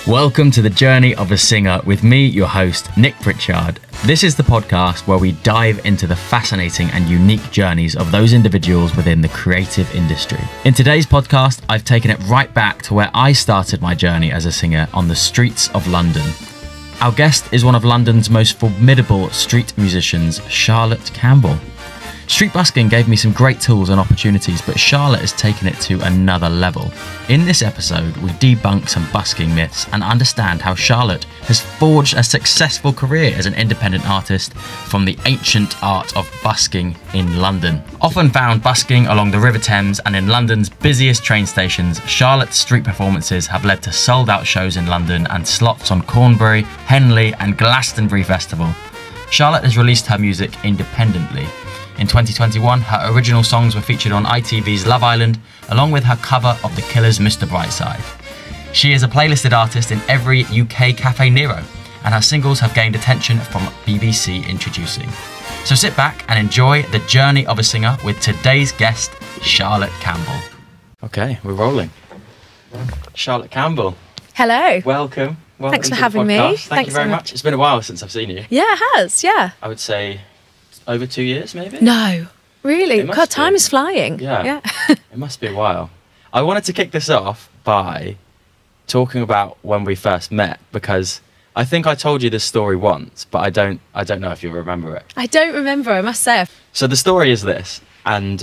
Welcome to the Journey of a Singer with me, your host, Nick Pritchard. This is the podcast where we dive into the fascinating and unique journeys of those individuals within the creative industry. In today's podcast, I've taken it right back to where I started my journey as a singer on the streets of London. Our guest is one of London's most formidable street musicians, Charlotte Campbell. Street busking gave me some great tools and opportunities, but Charlotte has taken it to another level. In this episode, we debunk some busking myths and understand how Charlotte has forged a successful career as an independent artist from the ancient art of busking in London. Often found busking along the River Thames and in London's busiest train stations, Charlotte's street performances have led to sold-out shows in London and slots on Cornbury, Henley and Glastonbury Festival. Charlotte has released her music independently. In 2021, her original songs were featured on ITV's Love Island, along with her cover of The Killer's Mr. Brightside. She is a playlisted artist in every UK Cafe Nero, and her singles have gained attention from BBC Introducing. So sit back and enjoy the journey of a singer with today's guest, Charlotte Campbell. Okay, we're rolling. Charlotte Campbell. Hello. Welcome. Thanks for having me. Thank you very much. It's been a while since I've seen you. Yeah, it has, yeah. I would say over 2 years, maybe? No, really? God, time is flying. Yeah. It must be a while. I wanted to kick this off by talking about when we first met, because I think I told you this story once, but I don't know if you remember it. I don't remember, I must say. So the story is this, and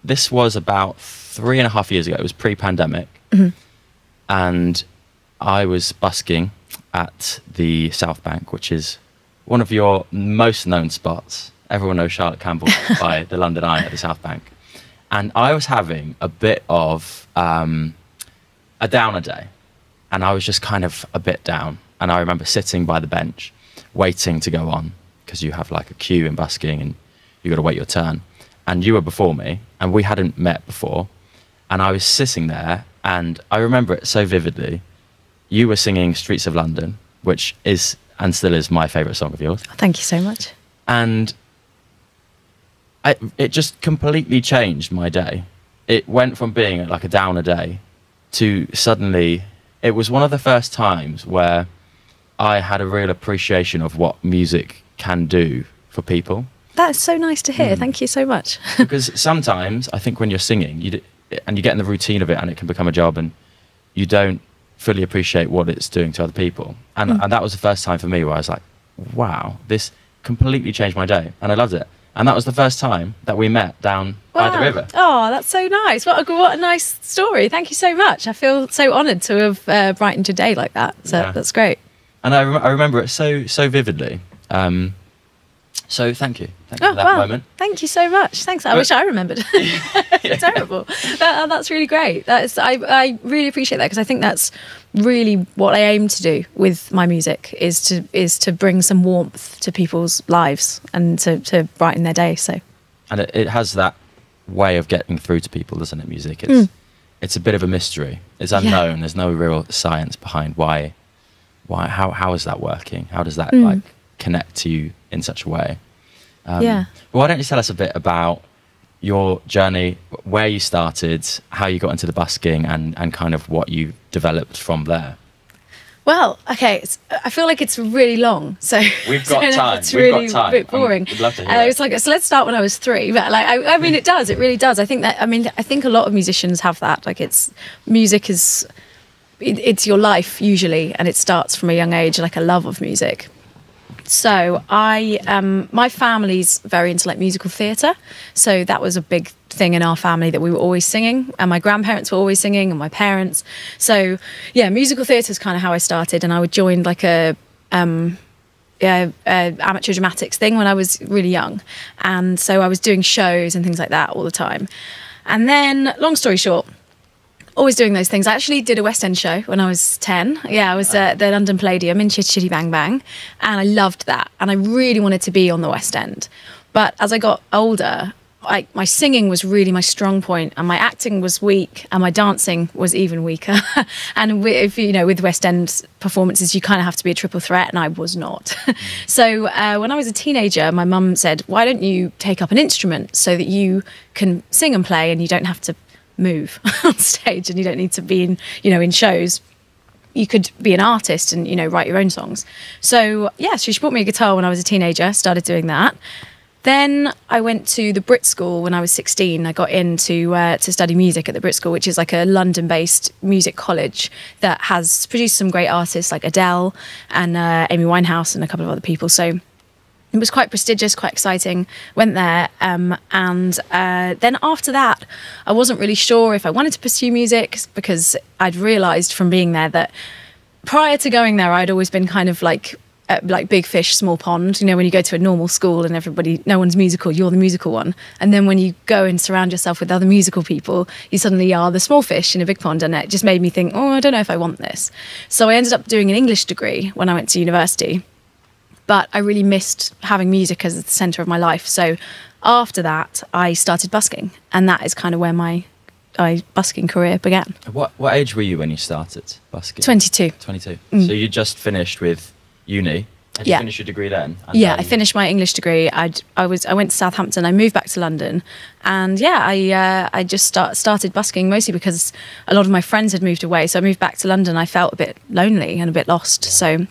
this was about 3.5 years ago. It was pre-pandemic, and I was busking at the South Bank, which is one of your most known spots. Everyone knows Charlotte Campbell by the London Eye at the South Bank. And I was having a bit of a downer day. And I was just kind of a bit down. And I remember sitting by the bench, waiting to go on, because you have like a queue in busking and you got to wait your turn. And you were before me, and we hadn't met before. And I was sitting there, and I remember it so vividly. You were singing Streets of London, which is and still is my favourite song of yours. Thank you so much. And it just completely changed my day. It went from being like a downer day to suddenly, it was one of the first times where I had a real appreciation of what music can do for people. That's so nice to hear. Thank you so much. Because sometimes I think when you're singing and you get in the routine of it and it can become a job and you don't fully appreciate what it's doing to other people. And that was the first time for me where I was like, wow, this completely changed my day. And I loved it. And that was the first time that we met down by the river. Oh, that's so nice. What a nice story. Thank you so much. I feel so honoured to have brightened your day like that. So that's great. And I remember it so vividly. So thank you. Thank you for that moment. Thank you so much. Thanks. I wish I remembered. Terrible. That's really great. I really appreciate that, because I think that's really what I aim to do with my music is to bring some warmth to people's lives and to brighten their day. So, and it has that way of getting through to people, doesn't it? Music. It's a bit of a mystery. It's unknown. Yeah. There's no real science behind why how is that working? How does that like connect to you in such a way? Why don't you tell us a bit about your journey, where you started, how you got into the busking, and kind of what you developed from there? Well, okay, I feel like it's really long, so we've got time. It's really a bit boring. We'd love to hear it. It's like, so let's start when I was 3. But like, I mean, it really does. I think a lot of musicians have that. Like, music is it's your life usually, and it starts from a young age, like a love of music. So my family's very into like musical theatre, so that was a big thing in our family, that we were always singing, and my grandparents were always singing, and my parents. So yeah, musical theatre is kind of how I started, and I would join like a amateur dramatics thing when I was really young, and so I was doing shows and things like that all the time. And then, long story short, always doing those things. I actually did a West End show when I was 10. Yeah, I was at the London Palladium in Chitty Chitty Bang Bang, and I loved that. And I really wanted to be on the West End. But as I got older, my singing was really my strong point, and my acting was weak, and my dancing was even weaker. And with West End performances, you kind of have to be a triple threat, and I was not. So when I was a teenager, my mum said, "Why don't you take up an instrument so that you can sing and play, and you don't have to move on stage, and you don't need to be in shows. you could be an artist and, you know, write your own songs. So yeah, so she bought me a guitar when I was a teenager, started doing that. Then I went to the Brit School when I was 16. I got in to study music at the Brit School, which is like a London-based music college that has produced some great artists like Adele and Amy Winehouse and a couple of other people. So it was quite prestigious, quite exciting. Went there, and then after that, I wasn't really sure if I wanted to pursue music, because I'd realised from being there that prior to going there, I'd always been kind of like big fish, small pond. You know, when you go to a normal school and no one's musical, you're the musical one. And then when you go and surround yourself with other musical people, you suddenly are the small fish in a big pond. And it just made me think, oh, I don't know if I want this. So I ended up doing an English degree when I went to university. But I really missed having music as the centre of my life. So after that, I started busking. And that is kind of where my busking career began. What age were you when you started busking? 22. 22. So you just finished with uni? Had you finished your degree then? Yeah, I finished my English degree. I went to Southampton. I moved back to London. And yeah, I just started busking mostly because a lot of my friends had moved away. So I moved back to London. I felt a bit lonely and a bit lost. Yeah. So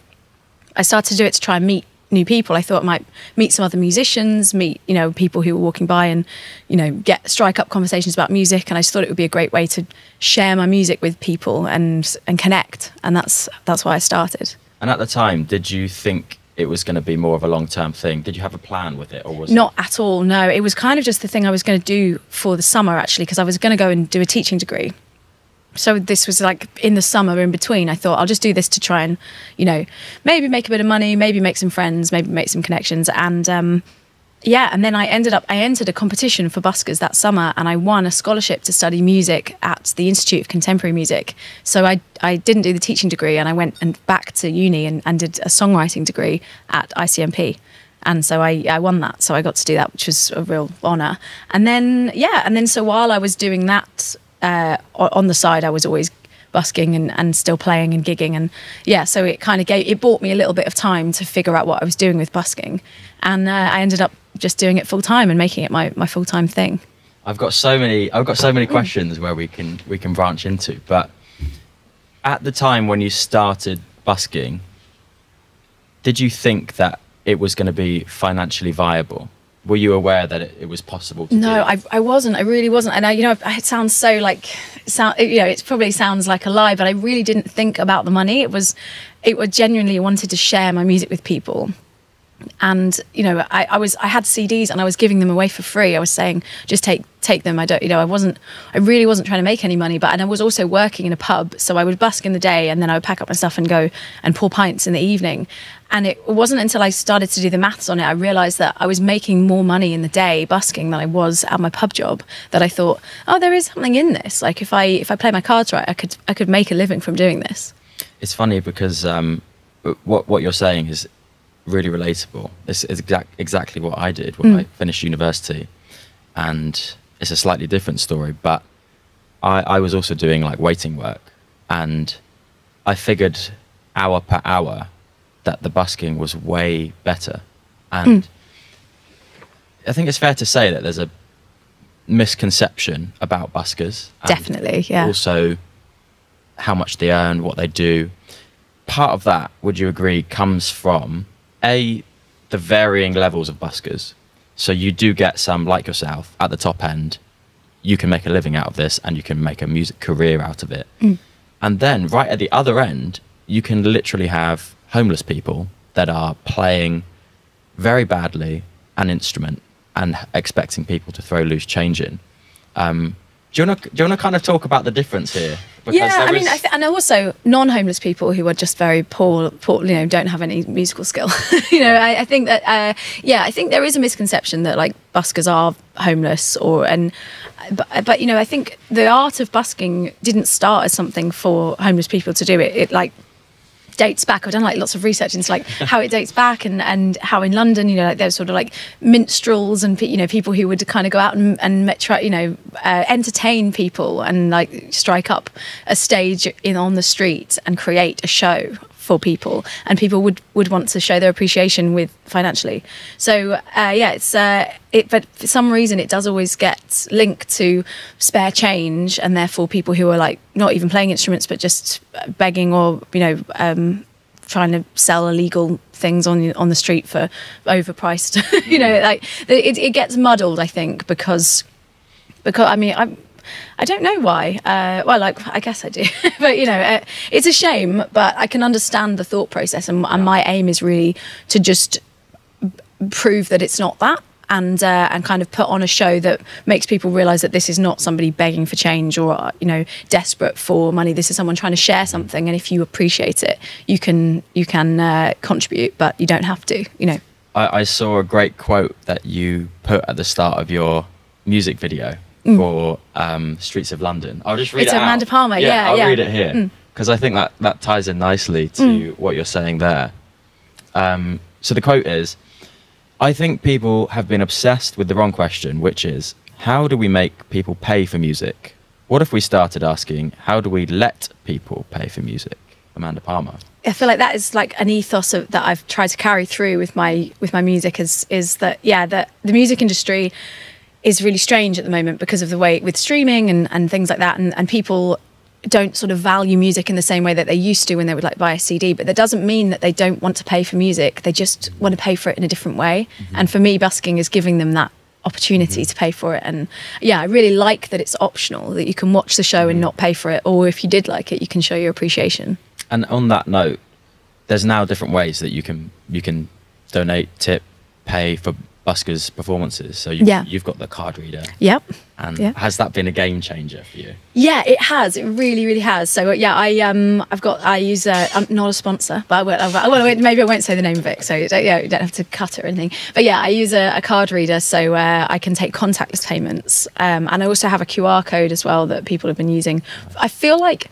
I started to do it to try and meet new people. I thought I might meet some other musicians, meet, you know, people who were walking by and, you know, strike up conversations about music. And I just thought it would be a great way to share my music with people and connect. And that's why I started. And at the time, did you think it was going to be more of a long-term thing? Did you have a plan with it, or was Not at all, no. It was kind of just the thing I was going to do for the summer, actually, because I was going to go and do a teaching degree. So this was like in the summer in between. I thought I'll just do this to try and, you know, maybe make a bit of money, maybe make some friends, maybe make some connections. And yeah, and then I entered a competition for buskers that summer, and I won a scholarship to study music at the Institute of Contemporary Music. So I didn't do the teaching degree, and I went back to uni and did a songwriting degree at ICMP. And so I won that. So I got to do that, which was a real honour. And then so while I was doing that, on the side, I was always busking and still playing and gigging, and yeah, so it kind of it bought me a little bit of time to figure out what I was doing with busking, and I ended up just doing it full time and making it my full time thing. I've got so many questions where we can branch into, but at the time when you started busking, did you think that it was going to be financially viable? Were you aware that it was possible to do? No, I wasn't. I really wasn't. And it sounds so it probably sounds like a lie, but I really didn't think about the money. I genuinely wanted to share my music with people. And, you know, I had CDs and I was giving them away for free. I was saying, just take them. I really wasn't trying to make any money, and I was also working in a pub. So I would busk in the day, and then I would pack up my stuff and go and pour pints in the evening. And it wasn't until I started to do the maths on it, I realised that I was making more money in the day busking than I was at my pub job, that I thought, oh, there is something in this. Like if I play my cards right, I could make a living from doing this. It's funny because what you're saying is really relatable. It's exactly what I did when I finished university, and it's a slightly different story, but I was also doing like waiting work, and I figured hour per hour that the busking was way better. And I think it's fair to say that there's a misconception about buskers. Definitely, yeah. Also how much they earn, what they do. Part of that, would you agree, comes from the varying levels of buskers. So you do get some, like yourself, at the top end, you can make a living out of this and you can make a music career out of it. And then right at the other end, you can literally have homeless people that are playing very badly an instrument and expecting people to throw loose change in. Do you want to kind of talk about the difference here? Because yeah, I mean, and also non-homeless people who are just very poor, you know, don't have any musical skill. You know, I think that, I think there is a misconception that like buskers are homeless, but you know, I think the art of busking didn't start as something for homeless people to do. It like dates back. I've done like lots of research into like how it dates back and how in London, you know, like there's sort of like minstrels and, you know, people who would kind of go out and try, you know, entertain people and like strike up a stage on the street and create a show for people, and people would want to show their appreciation with financially. So but for some reason it does always get linked to spare change, and therefore people who are like not even playing instruments but just begging, or trying to sell illegal things on the street for overpriced. Like it gets muddled, I think, because I mean I don't know why. I guess I do. But it's a shame. But I can understand the thought process, and my aim is really to just prove that it's not that, and kind of put on a show that makes people realise that this is not somebody begging for change or desperate for money. This is someone trying to share something, and if you appreciate it, you can contribute, but you don't have to. I saw a great quote that you put at the start of your music video for Streets of London. I'll just read it out. It's Amanda Palmer. I'll read it here because I think that ties in nicely to what you're saying there. So the quote is, "I think people have been obsessed with the wrong question, which is, how do we make people pay for music? What if we started asking, how do we let people pay for music?" Amanda Palmer. I feel like that is like an ethos that I've tried to carry through with my music is that the music industry is really strange at the moment because of the way with streaming and things like that, and people don't sort of value music in the same way that they used to when they would like buy a CD. But that doesn't mean that they don't want to pay for music. They just want to pay for it in a different way. And for me, busking is giving them that opportunity to pay for it. And I really like that it's optional, that you can watch the show and not pay for it, or if you did like it, you can show your appreciation. And on that note, there's now different ways that you can donate, tip, pay for Busker's performances. So you've got the card reader. Yep. And has that been a game changer for you? Yeah, it has. It really, really has. So I use I'm not a sponsor, but maybe I won't say the name of it. So you don't have to cut it or anything. But I use a card reader, so I can take contactless payments. And I also have a QR code as well that people have been using. I feel like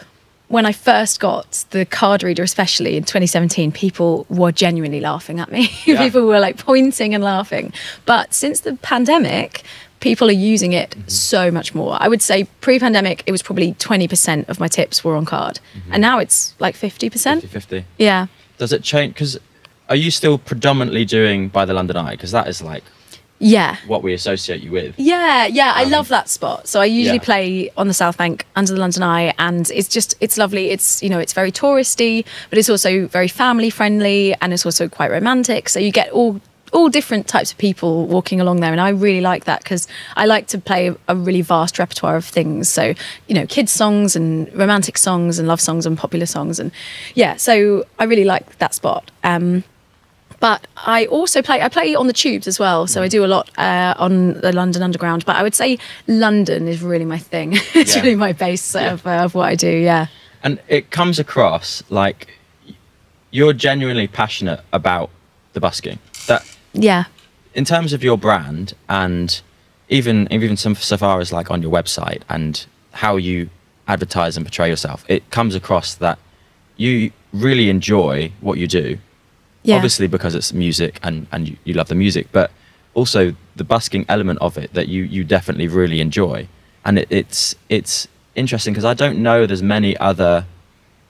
when I first got the card reader, especially in 2017, people were genuinely laughing at me. Yeah. People were like pointing and laughing. But since the pandemic, people are using it so much more. I would say pre-pandemic, it was probably 20% of my tips were on card. And now it's like 50%. 50-50. Yeah. Does it change? Because are you still predominantly doing By the London Eye? Because that is like what we associate you with. I love that spot. So I usually play on the South Bank under the London Eye, and it's lovely. It's it's very touristy, but it's also very family friendly, and it's also quite romantic. So you get all different types of people walking along there, and I really like that because I like to play a really vast repertoire of things. So kids songs and romantic songs and love songs and popular songs, and so I really like that spot. But I also play on the tubes as well. So I do a lot on the London Underground. But I would say London is really my thing. It's really my base of what I do, And it comes across like you're genuinely passionate about the busking. In terms of your brand, and even so far as like on your website and how you advertise and portray yourself, it comes across that you really enjoy what you do. Obviously because it's music and you love the music, but also the busking element of it that you definitely really enjoy. And it's interesting because I don't know there's many other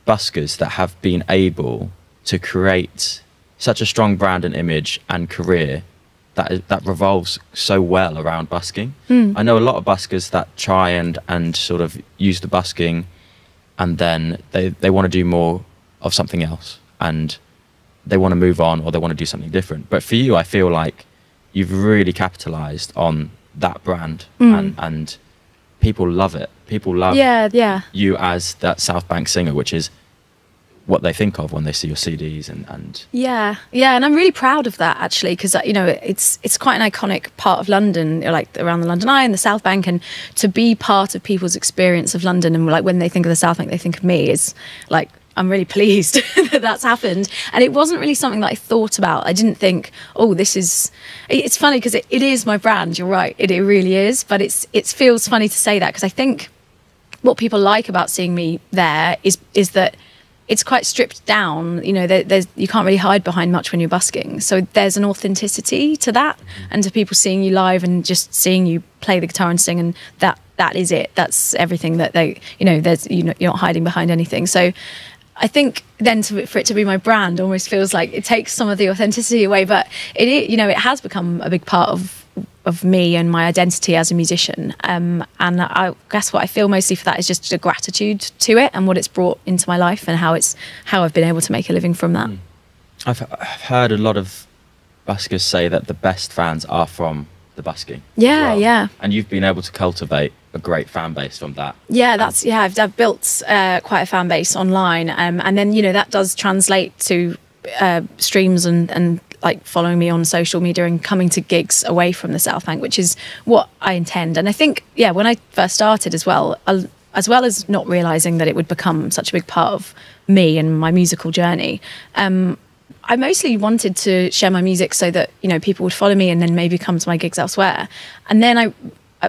buskers that have been able to create such a strong brand and image and career that revolves so well around busking. I know a lot of buskers that try and sort of use the busking and then they want to do more of something else, and they want to move on, or they want to do something different. But for you, I feel like you've really capitalized on that brand, and people love it. People love you as that South Bank singer, which is what they think of when they see your CDs and and I'm really proud of that actually, because it's quite an iconic part of London, like around the London Eye and the South Bank, and to be part of people's experience of London, and like when they think of the South Bank they think of me, is like I'm really pleased that that's happened. And it wasn't really something that I thought about. I didn't think, it's funny because it is my brand. You're right. It really is. But it feels funny to say that, because I think what people like about seeing me there is that it's quite stripped down. You can't really hide behind much when you're busking. So there's an authenticity to that, and to people seeing you live and just seeing you play the guitar and sing, and that is it. That's everything that they, you're not hiding behind anything. So I think then for it to be my brand almost feels like it takes some of the authenticity away, but it has become a big part of me and my identity as a musician. And I guess what I feel mostly for that is just a gratitude to it and what it's brought into my life and how I've been able to make a living from that. I've heard a lot of buskers say that the best fans are from the busking. Yeah, well. yeah. And you've been able to cultivate a great fan base from that. Yeah, I've built quite a fan base online, and then that does translate to streams and like following me on social media and coming to gigs away from the South Bank, which is what I intend. And I think when I first started as well as not realizing that it would become such a big part of me and my musical journey, I mostly wanted to share my music so that people would follow me and then maybe come to my gigs elsewhere. And then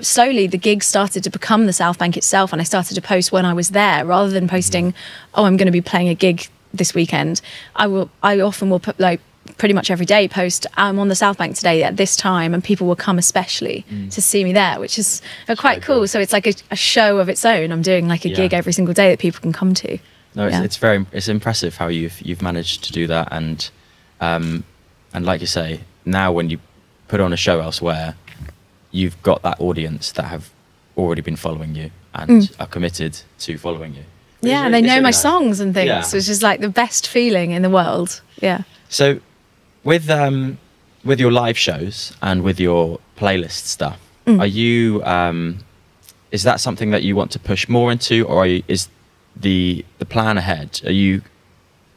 slowly the gigs started to become the South Bank itself, and I started to post when I was there rather than posting, I'm going to be playing a gig this weekend. I often will put, like, pretty much every day post, I'm on the South Bank today at this time, and people will come especially to see me there, which is quite cool. So it's like a show of its own. I'm doing like a gig every single day that people can come to. No, it's impressive how you've managed to do that, and like you say, now when you put on a show elsewhere, you've got that audience that have already been following you and are committed to following you. Yeah, and they know my songs and things, which is like the best feeling in the world. Yeah. So with your live shows and with your playlist stuff, are you is that something that you want to push more into, or is the plan ahead, are you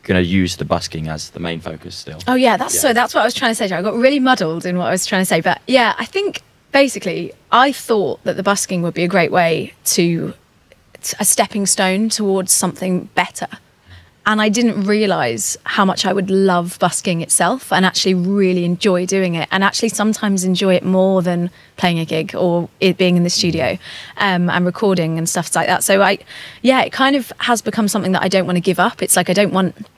going to use the busking as the main focus still? Oh yeah, that's what I was trying to say. I got really muddled in what I was trying to say, but yeah, I think basically I thought that the busking would be a great way to a stepping stone towards something better. And I didn't realise how much I would love busking itself and actually really enjoy doing it, and actually sometimes enjoy it more than playing a gig or it being in the studio and recording and stuff like that. So it kind of has become something that I don't want to give up. It's like I don't want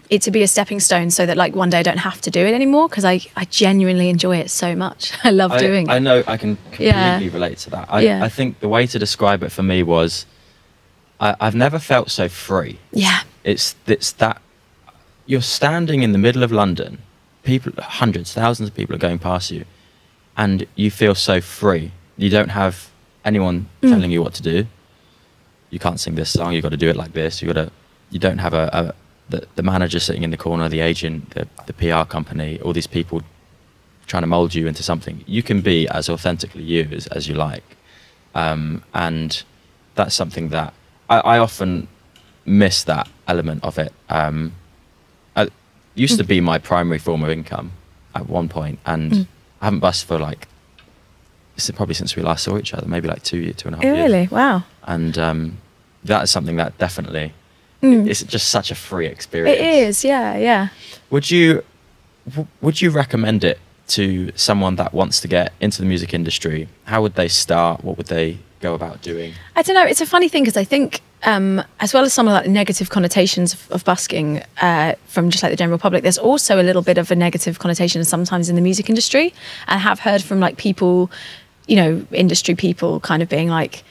it to be a stepping stone so that like one day I don't have to do it anymore, because I genuinely enjoy it so much. I love doing it. I know I can completely relate to that. I think the way to describe it for me was I've never felt so free. Yeah. It's that you're standing in the middle of London, people, hundreds, thousands of people are going past you, and you feel so free. You don't have anyone telling you what to do. You can't sing this song, you've got to do it like this. You don't have the manager sitting in the corner, the agent, the PR company, all these people trying to mold you into something. You can be as authentically you as you like. And that's something that I often miss, that element of it. It used to be my primary form of income at one point, and I haven't busked for like probably since we last saw each other, maybe like 2.5 years. Really? Wow. And that is something that definitely it's just such a free experience. It is, yeah. Would you recommend it to someone that wants to get into the music industry? How would they start? What would they go about doing? I don't know. It's a funny thing, because I think as well as some of like the negative connotations of busking from just like the general public, there's also a little bit of a negative connotation sometimes in the music industry. I have heard from like people, industry people kind of being like,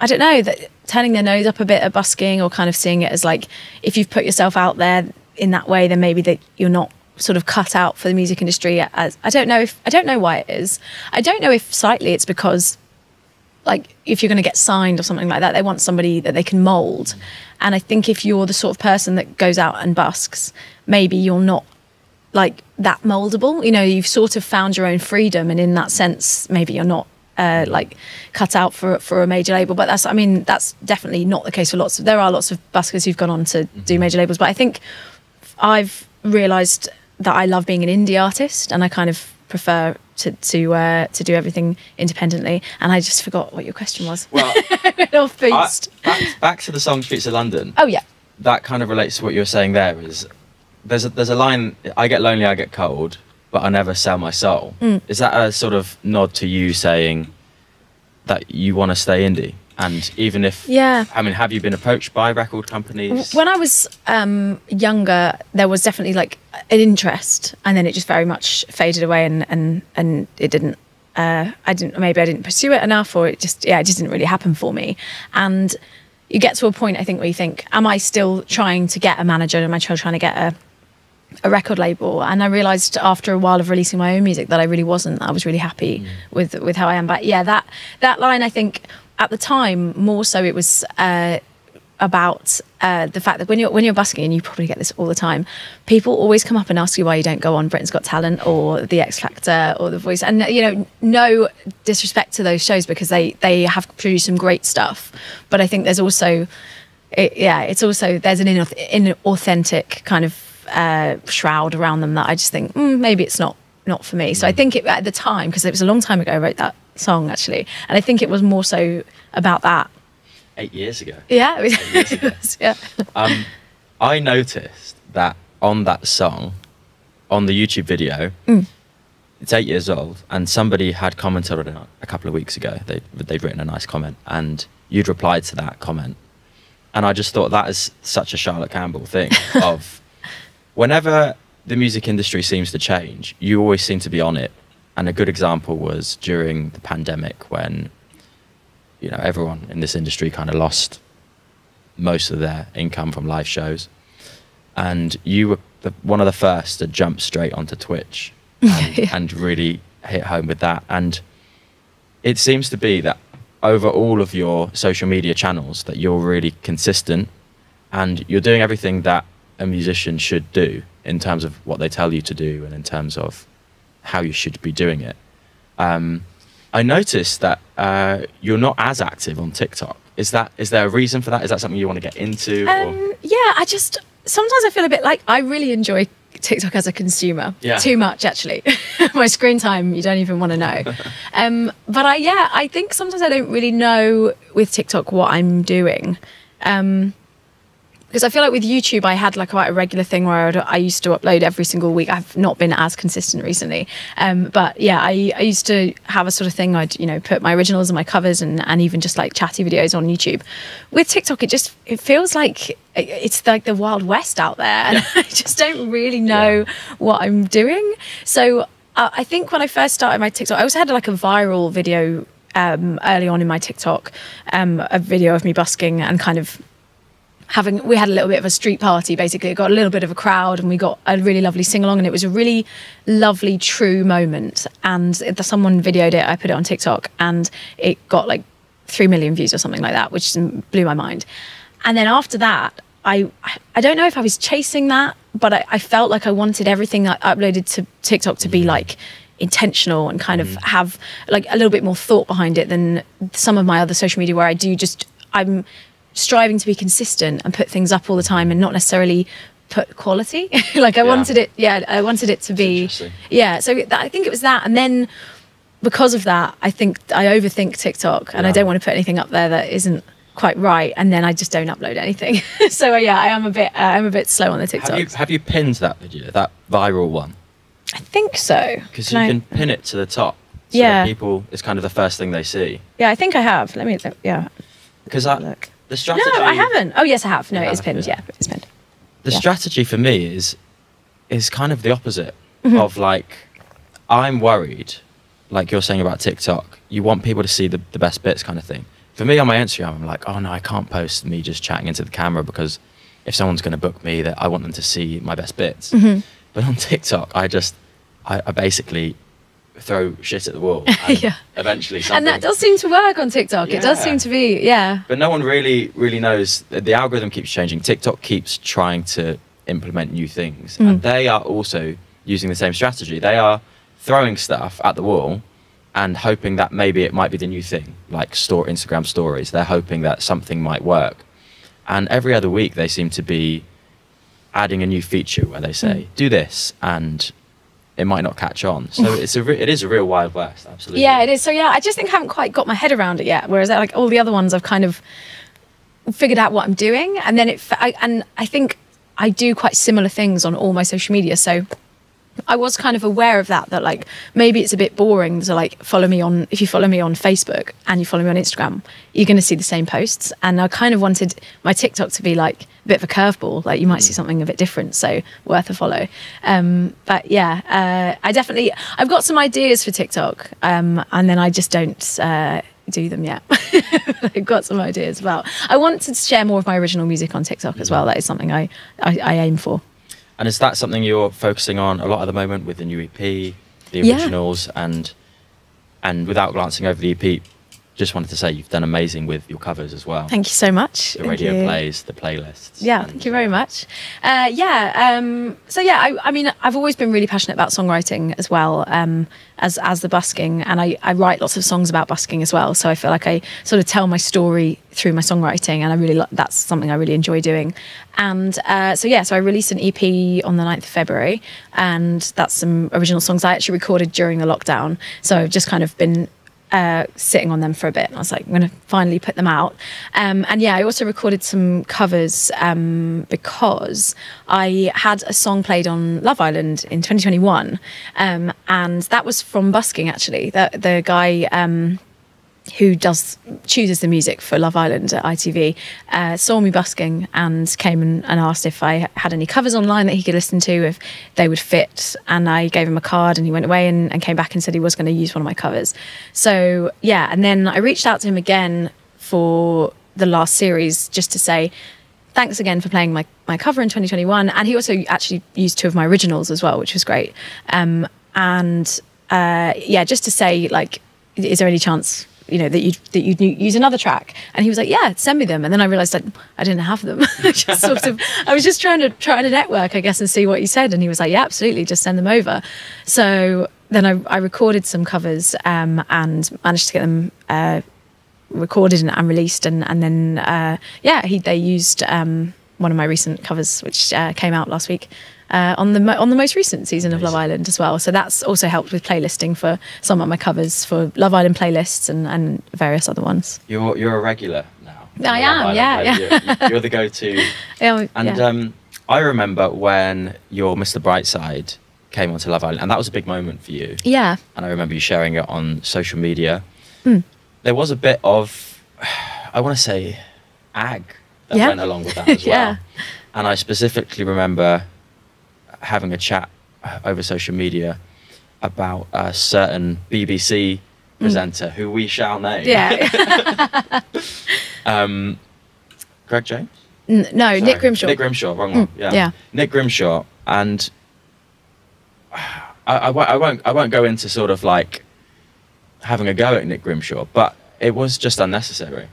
I don't know, that turning their nose up a bit at busking, or kind of seeing it as like, if you've put yourself out there in that way, then maybe that you're not sort of cut out for the music industry. As I don't know why it is. I don't know if slightly it's because, like, if you're going to get signed or something like that, they want somebody that they can mold. And I think if you're the sort of person that goes out and busks, maybe you're not like that moldable. You've sort of found your own freedom, and in that sense, maybe you're not like cut out for a major label. But that's definitely not the case for there are lots of buskers who've gone on to do major labels. But I think I've realised that I love being an indie artist, and I kind of prefer to do everything independently. And I just forgot what your question was. Well, I went off boost. Back to the song Streets of London. Oh yeah. That kind of relates to what you were saying there. Is there's a line, I get lonely, I get cold, but I never sell my soul. Is that a sort of nod to you saying that you want to stay indie? And even if, have you been approached by record companies? When I was younger, there was definitely like an interest, and then it just very much faded away, and it didn't. Maybe I didn't pursue it enough, or it just didn't really happen for me. And you get to a point, I think, where you think, am I still trying to get a manager? Am I still trying to get a record label? And I realised after a while of releasing my own music that I really wasn't. I was really happy with how I am. But yeah, that line, I think at the time, more so it was about the fact that when you're busking, and you probably get this all the time, people always come up and ask you why you don't go on Britain's Got Talent or The X Factor or The Voice. And, you know, no disrespect to those shows, because they have produced some great stuff. But I think there's also, there's an inauthentic kind of shroud around them that I just think, maybe it's not for me. So I think at the time, because it was a long time ago, I wrote that song, actually. And I think it was more so about that. 8 years ago. Yeah. 8 years ago. Yeah. I noticed that on that song, on the YouTube video, it's 8 years old, and somebody had commented on it a couple of weeks ago. They'd written a nice comment, and you'd replied to that comment. And I just thought that is such a Charlotte Campbell thing of whenever the music industry seems to change, you always seem to be on it. And a good example was during the pandemic when, you know, everyone in this industry kind of lost most of their income from live shows. And you were one of the first to jump straight onto Twitch and really hit home with that. And it seems to be that over all of your social media channels that you're really consistent and you're doing everything that a musician should do in terms of what they tell you to do and in terms of how you should be doing it. I noticed that you're not as active on TikTok. Is there a reason for that? Is that something you want to get into? Yeah, sometimes I feel a bit like I really enjoy TikTok as a consumer. Yeah. Too much, actually. My screen time, you don't even want to know. But I think sometimes I don't really know with TikTok what I'm doing. Because I feel like with YouTube, I had like quite a regular thing where I used to upload every single week. I've not been as consistent recently. But yeah, I used to have a sort of thing. I'd, put my originals and my covers and even just like chatty videos on YouTube. With TikTok, it feels like it's like the Wild West out there. And I just don't really know what I'm doing. So I think when I first started my TikTok, I also had like a viral video early on in my TikTok, a video of me busking and kind of we had a little bit of a street party, basically. It got a little bit of a crowd and we got a really lovely sing-along, and it was a really lovely, true moment. And someone videoed it, I put it on TikTok, and it got like 3 million views or something like that, which blew my mind. And then after that, I don't know if I was chasing that, but I felt like I wanted everything that I uploaded to TikTok to be like intentional and kind of have like a little bit more thought behind it than some of my other social media, where I'm striving to be consistent and put things up all the time and not necessarily put quality. Like I wanted it to be, so I think it was that. And then because of that, I think I overthink TikTok and I don't want to put anything up there that isn't quite right, and then I just don't upload anything. So I am a bit slow on the TikTok. Have you pinned that video, that viral one? I think so. Because you can pin it to the top. So that people, it's kind of the first thing they see. Yeah, I think I have. Let me because look. The strategy... No, I haven't. Oh, yes, I have. No, it's pinned. Yeah, it's pinned. The strategy for me is kind of the opposite of like, I'm worried, like you're saying about TikTok, you want people to see the best bits kind of thing. For me on my Instagram, I'm like, oh no, I can't post me just chatting into the camera because if someone's going to book me, that I want them to see my best bits. But on TikTok, I basically throw shit at the wall and eventually something. And that does seem to work on TikTok. It does seem to be, but no one really knows. The algorithm keeps changing. TikTok keeps trying to implement new things, and they are also using the same strategy. They are throwing stuff at the wall and hoping that maybe it might be the new thing, like Instagram stories. They're hoping that something might work, and every other week they seem to be adding a new feature where they say do this, and it might not catch on. So it is a real Wild West, absolutely. Yeah, it is. So I just think I haven't quite got my head around it yet. Whereas like all the other ones, I've kind of figured out what I'm doing, and then I think I do quite similar things on all my social media. So I was kind of aware of that like maybe it's a bit boring to like if you follow me on Facebook and you follow me on Instagram, you're going to see the same posts. And I kind of wanted my TikTok to be like a bit of a curveball, like you might see something a bit different, so worth a follow. But yeah, I've got some ideas for TikTok, and then I just don't do them yet. I've got some ideas about. I want to share more of my original music on TikTok as well. That is something I aim for. And is that something you're focusing on a lot at the moment with the new EP, the originals, and without glancing over the EP, just wanted to say you've done amazing with your covers as well. Thank you so much. The radio plays, the playlists. Yeah, thank you very much. I mean, I've always been really passionate about songwriting as well, as the busking, and I write lots of songs about busking as well. So I feel like I sort of tell my story through my songwriting, and that's something I really enjoy doing. And so I released an EP on the 9th of February, and that's some original songs I actually recorded during the lockdown. So I've just kind of been sitting on them for a bit, and I was like, I'm going to finally put them out. I also recorded some covers because I had a song played on Love Island in 2021, and that was from busking, actually. The guy who chooses the music for Love Island at ITV saw me busking and came and asked if I had any covers online that he could listen to, if they would fit, and I gave him a card, and he went away and came back and said he was going to use one of my covers. So yeah, and then I reached out to him again for the last series just to say thanks again for playing my cover in 2021, and he also actually used 2 of my originals as well, which was great. Just to say, like, is there any chance that you'd use another track? And he was like, yeah, send me them. And then I realized that I didn't have them. I was just trying to network, I guess, and see what he said. And he was like, yeah, absolutely, just send them over. So then I recorded some covers and managed to get them recorded and released. And then they used one of my recent covers, which came out last week, on the most recent season of Love Island as well. So that's also helped with playlisting for some of my covers for Love Island playlists and various other ones. You're a regular now. I am, yeah. You're the go-to. I remember when your Mr. Brightside came onto Love Island, and that was a big moment for you. Yeah. And I remember you sharing it on social media. There was a bit of, I want to say, ag that went along with that as well. And I specifically remember having a chat over social media about a certain BBC presenter who we shall name. Yeah. Greg James? No, sorry. Nick Grimshaw. Nick Grimshaw, wrong one. Yeah. Nick Grimshaw, and I won't go into sort of like having a go at Nick Grimshaw, but it was just unnecessary.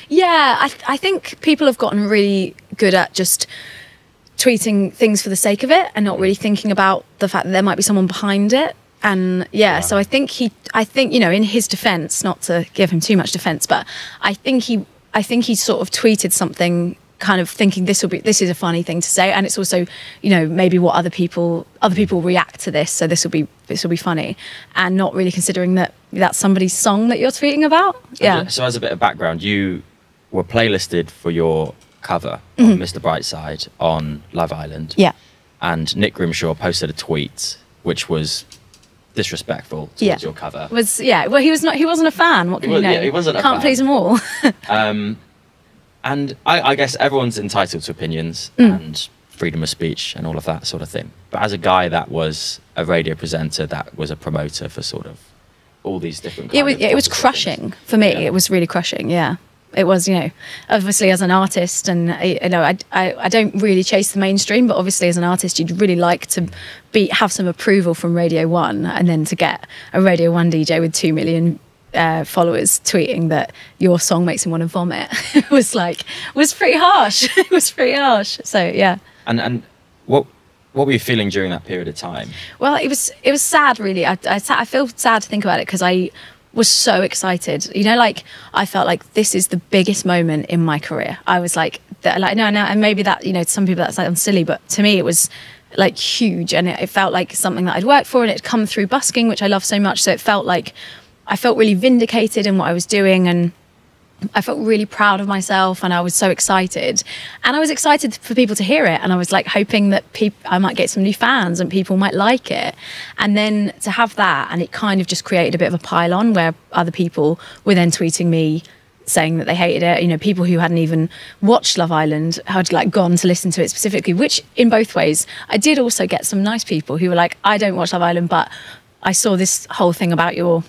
Yeah, I think people have gotten really good at just tweeting things for the sake of it and not really thinking about the fact that there might be someone behind it. And so I think in his defense, not to give him too much defense, but I think he sort of tweeted something kind of thinking this is a funny thing to say, and it's also maybe what other people react to this, so this will be funny, and not really considering that that's somebody's song that you're tweeting about. Yeah. So as a bit of background, you were playlisted for your cover of Mr. Brightside on Love Island. Yeah. And Nick Grimshaw posted a tweet which was disrespectful towards your cover. Well, he wasn't a fan. What can you know? Yeah, he wasn't a fan. Can't please them all. And I guess everyone's entitled to opinions and freedom of speech and all of that sort of thing. But as a guy that was a radio presenter, that was a promoter for sort of all these different it was crushing for me. Yeah. It was really crushing. Yeah. It was, obviously as an artist, and I don't really chase the mainstream, but obviously as an artist, you'd really like to have some approval from Radio 1, and then to get a Radio 1 DJ with 2 million followers tweeting that your song makes him want to vomit was pretty harsh. It was pretty harsh. So yeah. And what were you feeling during that period of time? Well, it was sad, really. I feel sad to think about it, because I was so excited. I felt like this is the biggest moment in my career. I was like no, and maybe that, to some people that sounds silly, but to me it was like huge, and it felt like something that I'd worked for, and it had come through busking, which I love so much. So it felt like I felt really vindicated in what I was doing, and I felt really proud of myself, and I was so excited. And I was excited for people to hear it, and I was like hoping that I might get some new fans and people might like it. And then to have that, and it kind of just created a bit of a pile-on where other people were then tweeting me saying that they hated it. People who hadn't even watched Love Island had gone to listen to it specifically, which in both ways. I did also get some nice people who were like, I don't watch Love Island, but I saw this whole thing about your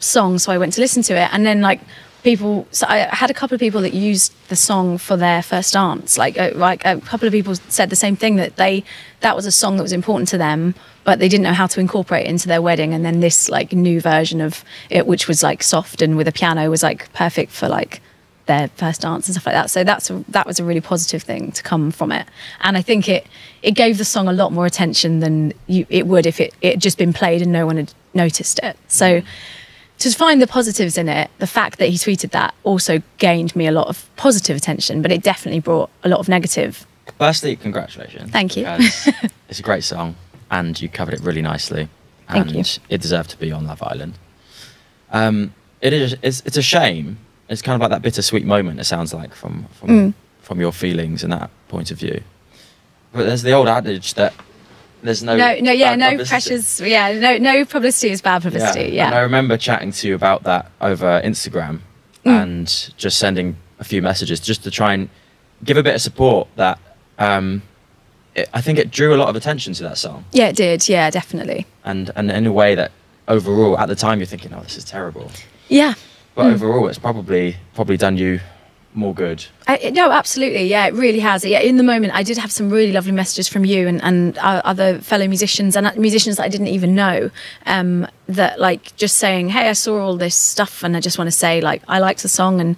song, so I went to listen to it, and then like people, so I had a couple of people that used the song for their first dance. Like a couple of people said the same thing, that was a song that was important to them, but they didn't know how to incorporate it into their wedding. And then this like new version of it, which was like soft and with a piano, was like perfect for like their first dance and stuff like that. So that was a really positive thing to come from it. And I think it gave the song a lot more attention than it would if it had just been played and no one had noticed it. So to find the positives in it, the fact that he tweeted that also gained me a lot of positive attention, but it definitely brought a lot of negative. Firstly, congratulations. Thank you. It's a great song, and you covered it really nicely. And Thank you. It deserved to be on Love Island. It's a shame. It's kind of like that bittersweet moment, it sounds like, from your feelings and that point of view. But there's the old adage that there's no pressures. Yeah, no publicity is bad publicity. Yeah. And I remember chatting to you about that over Instagram and just sending a few messages just to try and give a bit of support. That I think it drew a lot of attention to that song. Yeah, it did. Yeah, definitely. And in a way that overall, at the time, you're thinking, "Oh, this is terrible." Yeah. But overall, it's probably done you more good. No, absolutely. Yeah, it really has. Yeah, in the moment, I did have some really lovely messages from you and other fellow musicians and musicians that I didn't even know, that like just saying, hey, I saw all this stuff and I just want to say, like, I liked the song and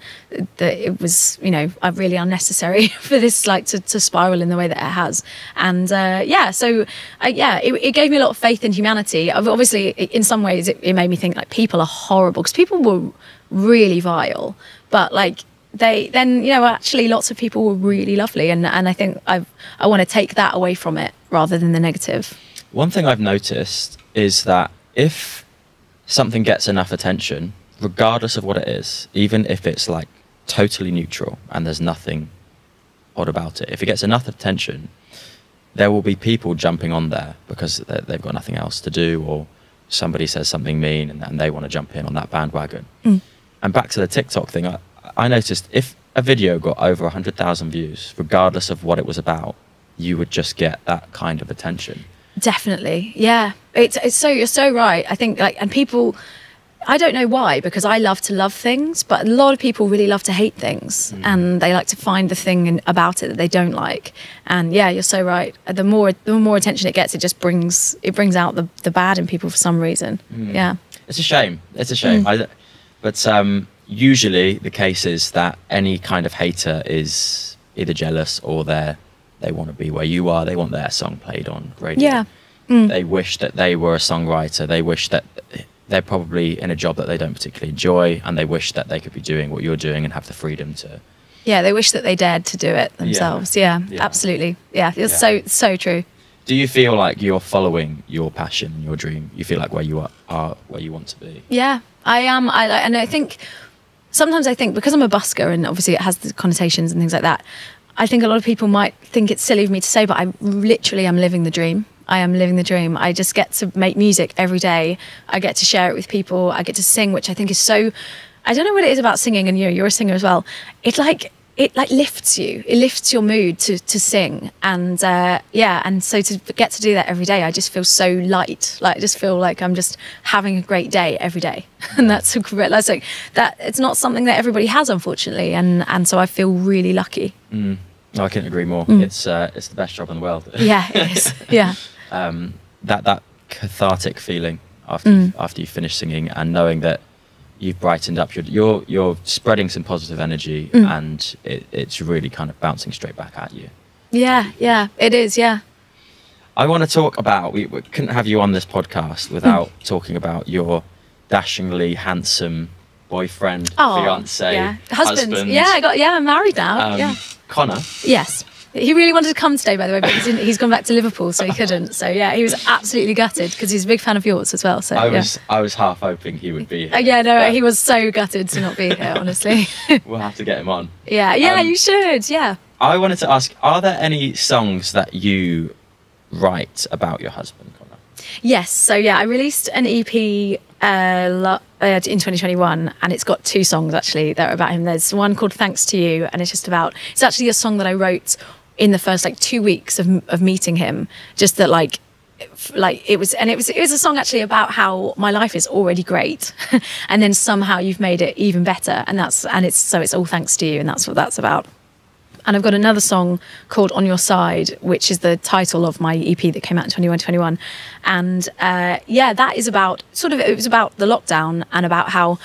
that it was, really unnecessary for this like to spiral in the way that it has. And it gave me a lot of faith in humanity. Obviously, in some ways, it made me think like people are horrible, because people were really vile, but like actually lots of people were really lovely, and I think I want to take that away from it rather than the negative. One thing I've noticed is that if something gets enough attention, regardless of what it is, even if it's like totally neutral and there's nothing odd about it, if it gets enough attention, there will be people jumping on there because they've got nothing else to do, or somebody says something mean and they want to jump in on that bandwagon. And back to the TikTok thing, I noticed if a video got over 100,000 views, regardless of what it was about, you would just get that kind of attention. Definitely, yeah. You're so right. I think and people, I don't know why, because I love to love things, but a lot of people really love to hate things, and they like to find the thing about it that they don't like. And yeah, you're so right. The more attention it gets, it just brings out the bad in people for some reason. Yeah, it's a shame. But usually the case is that any kind of hater is either jealous or they want to be where you are. They want their song played on radio. Yeah. They wish that they were a songwriter. They wish that they're probably in a job that they don't particularly enjoy, and they wish that they could be doing what you're doing and have the freedom to. Yeah, they wish that they dared to do it themselves. Yeah, absolutely. Yeah, it's so true. Do you feel like you're following your passion, your dream? You feel like where you are where you want to be? Yeah, I am. And I think sometimes because I'm a busker, and obviously it has the connotations and things like that, I think a lot of people might think it's silly of me to say, but I literally am living the dream. I am living the dream. I just get to make music every day. I get to share it with people. I get to sing, which I think is so, I don't know what it is about singing, and you're a singer as well. It lifts you. It lifts your mood to sing. And and so to get to do that every day, I just feel so light. Like I just feel like I'm just having a great day every day. And that's like that. It's not something that everybody has, unfortunately. And so I feel really lucky. I couldn't agree more. It's the best job in the world. Yeah, it is. Yeah. That cathartic feeling after you finish singing, and knowing that you've brightened up, you're spreading some positive energy, and it's really kind of bouncing straight back at you. Yeah, it is. Yeah. I want to talk about, we couldn't have you on this podcast without talking about your dashingly handsome boyfriend, fiance, husband. Yeah, I'm married now. Connor. Yes. He really wanted to come today, by the way, but he's gone back to Liverpool, so he couldn't. So yeah, he was absolutely gutted because he's a big fan of yours as well. So I was half hoping he would be here. He was so gutted to not be here, honestly. We'll have to get him on. Yeah, you should. Yeah. I wanted to ask: are there any songs that you write about your husband, Connor? Yes. So yeah, I released an EP in 2021, and it's got 2 songs actually that are about him. There's one called "Thanks to You," and it's actually a song that I wrote in the first 2 weeks of meeting him, just that like it was a song actually about how my life is already great and then somehow you've made it even better, and it's all thanks to you, and that's what that's about. And I've got another song called On Your Side, which is the title of my EP that came out in 2021. And that is about it was about the lockdown and about how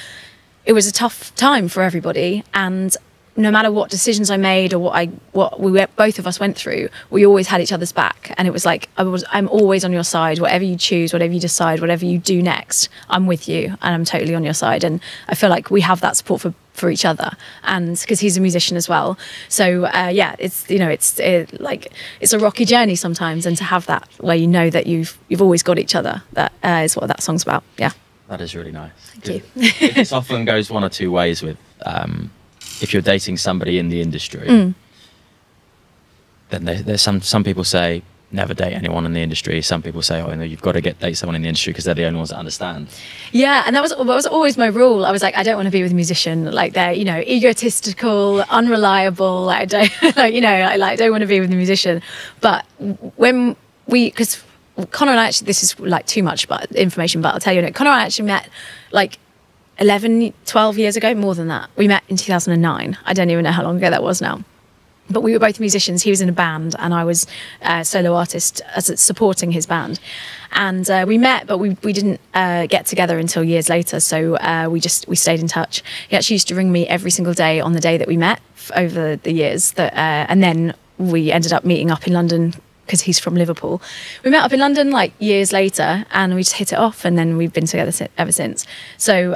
it was a tough time for everybody, and no matter what decisions I made or what both of us went through, we always had each other's back. And it was like, I'm always on your side. Whatever you choose, whatever you decide, whatever you do next, I'm with you and I'm totally on your side. And I feel like we have that support for each other, and because he's a musician as well. So it's a rocky journey sometimes, and to have that where you know that you've always got each other, that is what that song's about. Yeah, that is really nice. Thank you. This often goes one or two ways with if you're dating somebody in the industry, then there's some people say never date anyone in the industry. Some people say, you've got to date someone in the industry because they're the only ones that understand. Yeah, and that was always my rule. I was like, I don't want to be with a musician. Like, they're, egotistical, unreliable. I don't, I don't want to be with a musician. But because Connor and I actually, this is like too much information, but I'll tell you, Connor and I actually met like 11, 12 years ago, more than that. We met in 2009. I don't even know how long ago that was now. But we were both musicians. He was in a band and I was a solo artist supporting his band. And we met, but we didn't get together until years later. So we stayed in touch. He actually used to ring me every single day on the day that we met over the years. And then we ended up meeting up in London because he's from Liverpool. We met up in London like years later and we just hit it off, and then we've been together ever since. So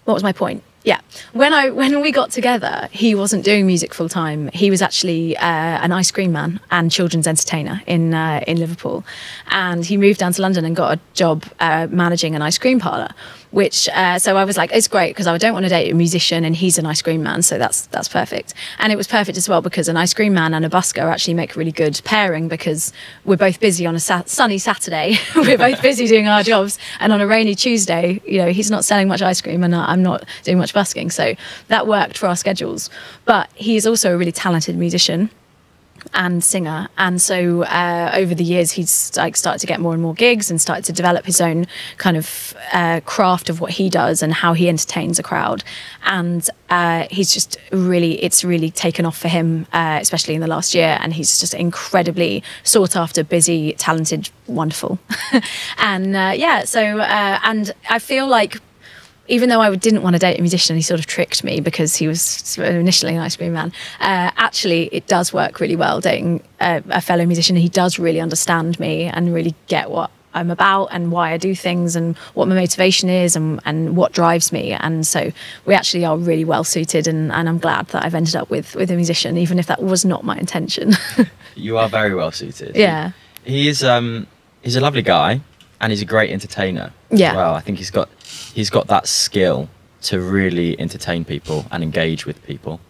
what was my point? Yeah, when we got together, he wasn't doing music full time. He was actually an ice cream man and children's entertainer in Liverpool, and he moved down to London and got a job managing an ice cream parlour. Which so I was like, it's great because I don't want to date a musician and he's an ice cream man, so that's perfect. And it was perfect as well because an ice cream man and a busker actually make a really good pairing, because we're both busy on a sunny Saturday. We're both busy doing our jobs, and on a rainy Tuesday, he's not selling much ice cream and I'm not doing much busking, so that worked for our schedules. But he's also a really talented musician and singer, and so over the years he's started to get more and more gigs and started to develop his own kind of craft of what he does and how he entertains a crowd. And it's really taken off for him, especially in the last year, and he's just incredibly sought after, busy, talented, wonderful. And and I feel like, even though I didn't want to date a musician, he sort of tricked me because he was initially an ice cream man. Actually, it does work really well dating a fellow musician. He does really understand me and really get what I'm about and why I do things and what my motivation is and what drives me. And so we actually are really well suited, and I'm glad that I've ended up with a musician, even if that was not my intention. You are very well suited. Yeah. He's a lovely guy, and he's a great entertainer. Yeah. As well, I think he's got that skill to really entertain people and engage with people.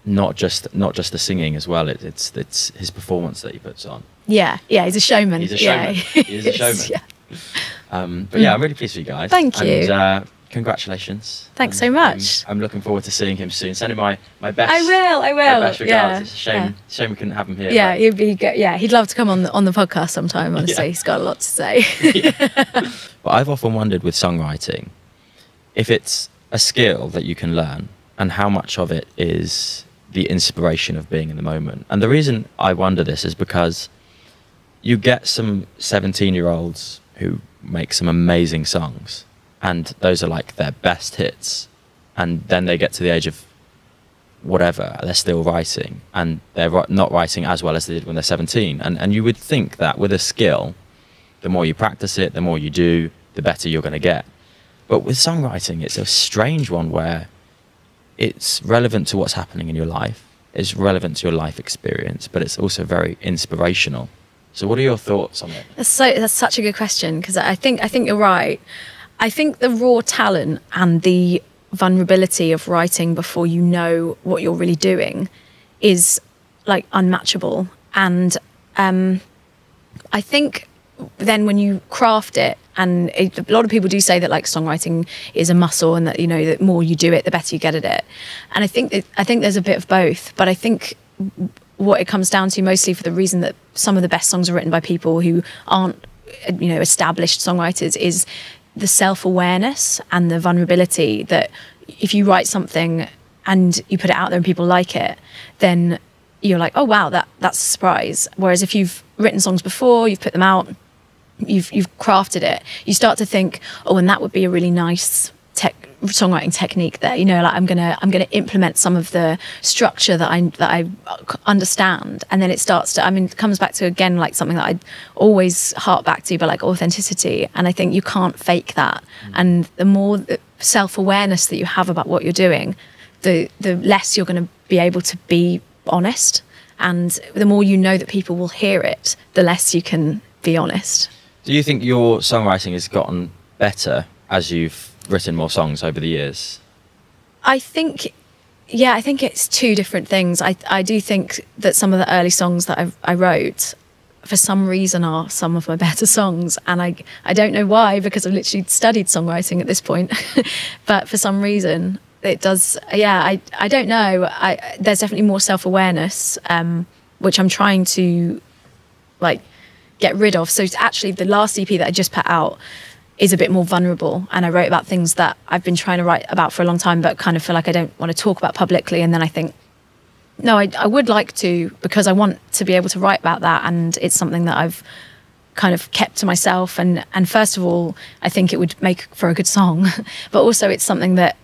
Not just the singing as well. It's his performance that he puts on. Yeah, he's a showman. He's a showman. Yeah. He is a showman. Yeah. But yeah, I'm really pleased with you guys. Thank you. And congratulations. Thanks so much. I'm looking forward to seeing him soon. Send him my best. I will. My best regards. Yeah. It's a shame we couldn't have him here. Yeah, he'd be good. Yeah, he'd love to come on the podcast sometime. Honestly, Yeah. He's got a lot to say. But I've often wondered with songwriting if it's a skill that you can learn and how much of it is the inspiration of being in the moment. And the reason I wonder this is because you get some 17-year-olds who make some amazing songs, and those are like their best hits, and then they get to the age of whatever, they're still writing, and they're not writing as well as they did when they're 17. And you would think that with a skill, the more you practice it, the more you do, the better you're going to get. But with songwriting, it's a strange one where it's relevant to what's happening in your life, it's relevant to your life experience, but it's also very inspirational. So what are your thoughts on it? That's such a good question, because I think you're right. I think the raw talent and the vulnerability of writing before you know what you're really doing is like unmatchable. And I think then when you craft it, and a lot of people do say that like songwriting is a muscle, and that the more you do it, the better you get at it. And I think there's a bit of both. But I think what it comes down to, mostly for the reason that some of the best songs are written by people who aren't, you know, established songwriters, is the self-awareness and the vulnerability that if you write something and you put it out there and people like it, then you're like, oh wow, that's a surprise. Whereas if you've written songs before, you've put them out, you've crafted it, you start to think, oh, and that would be a really nice songwriting technique there, you know, like I'm gonna implement some of the structure that I understand, and then it starts to, I mean, it comes back to, again, like something that I always hark back to, but like authenticity. And I think you can't fake that. And the more self-awareness that you have about what you're doing, the less you're going to be able to be honest, and the more you know that people will hear it, the less you can be honest. Do you think your songwriting has gotten better as you've written more songs over the years? I think it's two different things. I do think that some of the early songs that I wrote, for some reason, are some of my better songs, and I don't know why, because I've literally studied songwriting at this point. But for some reason it does. I don't know. There's definitely more self-awareness, which I'm trying to like get rid of. So it's actually the last EP that I just put out is a bit more vulnerable, and I wrote about things that I've been trying to write about for a long time, but kind of feel like I don't want to talk about publicly. And then I think, no, I would like to, because I want to be able to write about that, and it's something that I've kind of kept to myself. And first of all, I think it would make for a good song, but also it's something that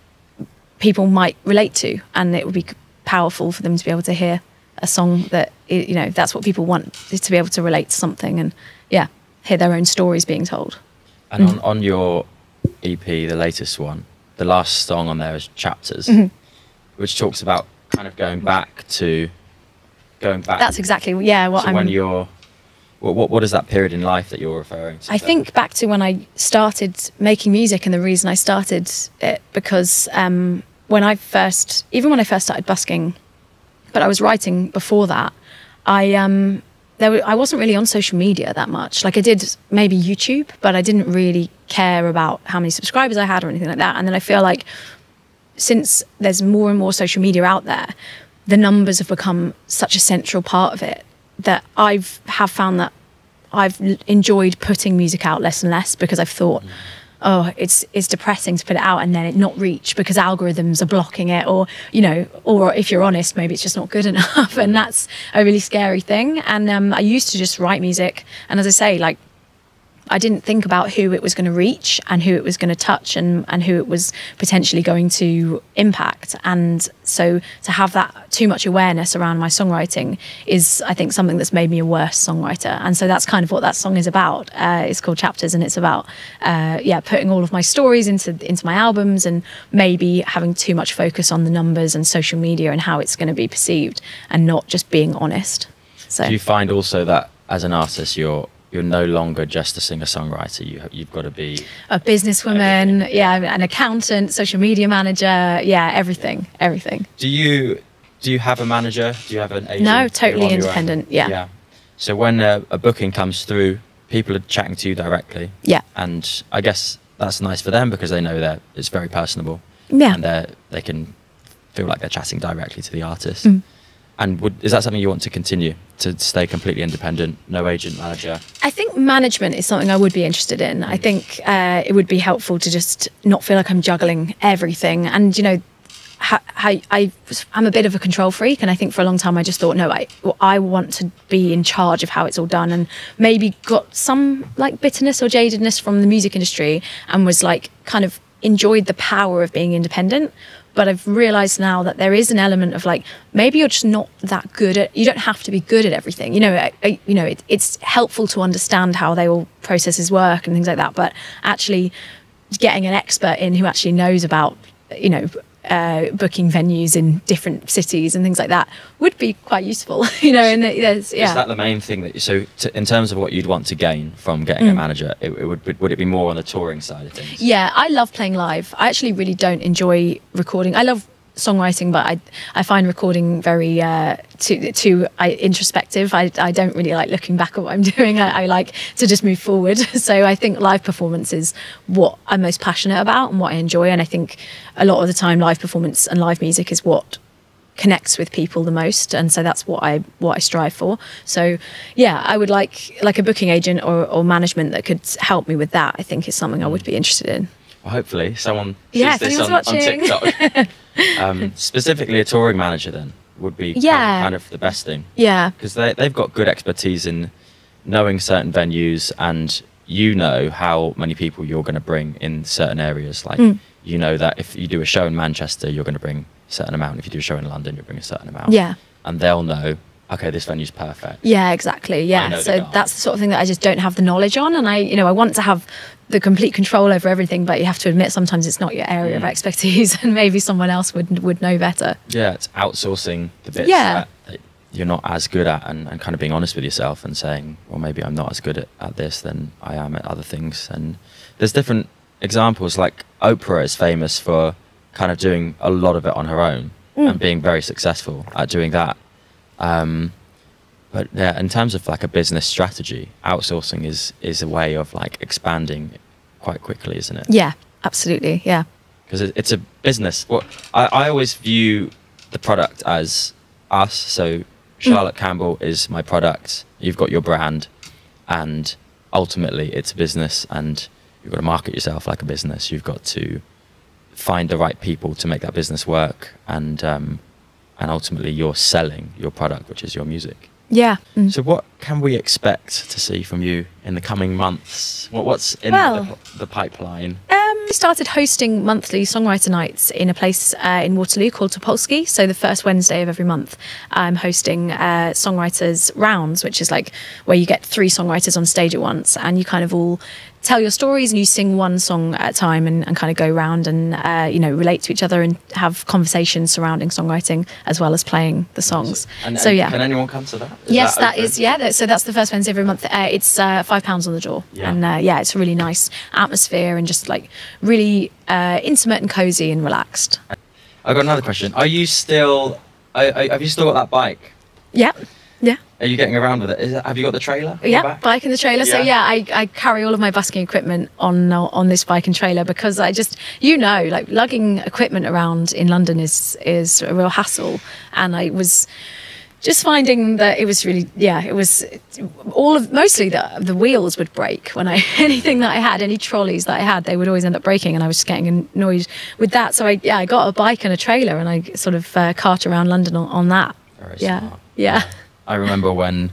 people might relate to, and it would be powerful for them to be able to hear a song that, you know, that's what people want, is to be able to relate to something and hear their own stories being told. And on your EP, the latest one, the last song on there is Chapters, which talks about kind of going back. That's exactly, what I'm... When you're... What is that period in life that you're referring to? I think back to when I started making music, and the reason I started it, because when I first started busking, but I was writing before that, I wasn't really on social media that much. Like, I did maybe YouTube, but I didn't really care about how many subscribers I had or anything like that. And then I feel like since there's more and more social media out there, the numbers have become such a central part of it, that have found that I've enjoyed putting music out less and less, because I've thought, oh, it's depressing to put it out and then it not reach because algorithms are blocking it, or, you know, or if you're honest, maybe it's just not good enough. And that's a really scary thing. And I used to just write music, and as I say, like, I didn't think about who it was going to reach and who it was going to touch and who it was potentially going to impact. And so to have that too much awareness around my songwriting is, I think, something that's made me a worse songwriter. And so that's kind of what that song is about. It's called Chapters, and it's about putting all of my stories into my albums, and maybe having too much focus on the numbers and social media and how it's going to be perceived, and not just being honest. So do you find also that as an artist you're no longer just a singer-songwriter, you've got to be a businesswoman, an accountant, social media manager, everything. Do you have a manager? Do you have an agent? No, totally independent. Yeah. So when a booking comes through, people are chatting to you directly. Yeah. And I guess that's nice for them, because they know that it's very personable. Yeah. And they can feel like they're chatting directly to the artist. And is that something you want to continue, to stay completely independent, no agent, manager? I think management is something I would be interested in. I think it would be helpful to just not feel like I'm juggling everything. And, you know, I'm a bit of a control freak, and I think for a long time I just thought, no, I want to be in charge of how it's all done, and maybe got some like bitterness or jadedness from the music industry, and was like kind of enjoyed the power of being independent. But I've realised now that there is an element of like, maybe you're just not that good at, you don't have to be good at everything. You know, it's helpful to understand how they all processes work and things like that. But actually getting an expert in who actually knows about, you know, booking venues in different cities and things like that would be quite useful, you know. And is that the main thing in terms of what you'd want to gain from getting a manager, would it be more on the touring side of things? Yeah, I love playing live. I actually really don't enjoy recording. I love songwriting, but I find recording very too introspective. I don't really like looking back at what I'm doing. I like to just move forward. So I think live performance is what I'm most passionate about and what I enjoy. And I think a lot of the time live performance and live music is what connects with people the most, and so that's what I strive for. So yeah, I would like a booking agent or management that could help me with that. I think is something I would be interested in. Well, hopefully someone sees this on TikTok. Specifically a touring manager then would be kind of the best thing. Yeah, because they've got good expertise in knowing certain venues, and you know how many people you're going to bring in certain areas. Like you know that if you do a show in Manchester, you're going to bring a certain amount. If you do a show in London, you'll bring a certain amount. Yeah. And they'll know, okay, this venue's perfect. Yeah, exactly. Yeah. So that's the sort of thing that I just don't have the knowledge on. And I want to have the complete control over everything, but you have to admit sometimes it's not your area of expertise, and maybe someone else would know better. Yeah, it's outsourcing the bits that you're not as good at, and kind of being honest with yourself and saying, well, maybe I'm not as good at this than I am at other things. And there's different examples, like Oprah is famous for kind of doing a lot of it on her own and being very successful at doing that. But yeah, in terms of like a business strategy, outsourcing is a way of like expanding quite quickly, isn't it? Yeah, absolutely. Yeah. Because it's a business. Well, I always view the product as us. So Charlotte Campbell is my product. You've got your brand, and ultimately it's a business, and you've got to market yourself like a business. You've got to find the right people to make that business work, and ultimately you're selling your product, which is your music. Yeah. So what can we expect to see from you in the coming months? What's in the pipeline? We started hosting monthly songwriter nights in a place in Waterloo called Topolsky. So the first Wednesday of every month, I'm hosting songwriters rounds, which is like where you get 3 songwriters on stage at once, and you kind of all tell your stories, and you sing one song at a time, and kind of go round and relate to each other and have conversations surrounding songwriting as well as playing the songs. And yeah, can anyone come to that? Yes, that is. Yeah, so that's the first Wednesday every month. It's £5 on the door, and it's a really nice atmosphere and just like really intimate and cozy and relaxed. I've got another question. Are you still? Have you still got that bike? Yeah. Yeah. Are you getting around with it? Have you got the trailer? Yeah, bike and the trailer. So yeah, I carry all of my busking equipment on this bike and trailer, because I just, like lugging equipment around in London is a real hassle. And I was just finding that it was really, it was mostly the wheels would break when anything that I had, any trolleys that I had, they would always end up breaking, and I was just getting annoyed with that. So I got a bike and a trailer, and I sort of cart around London on that. Very smart. Yeah. I remember when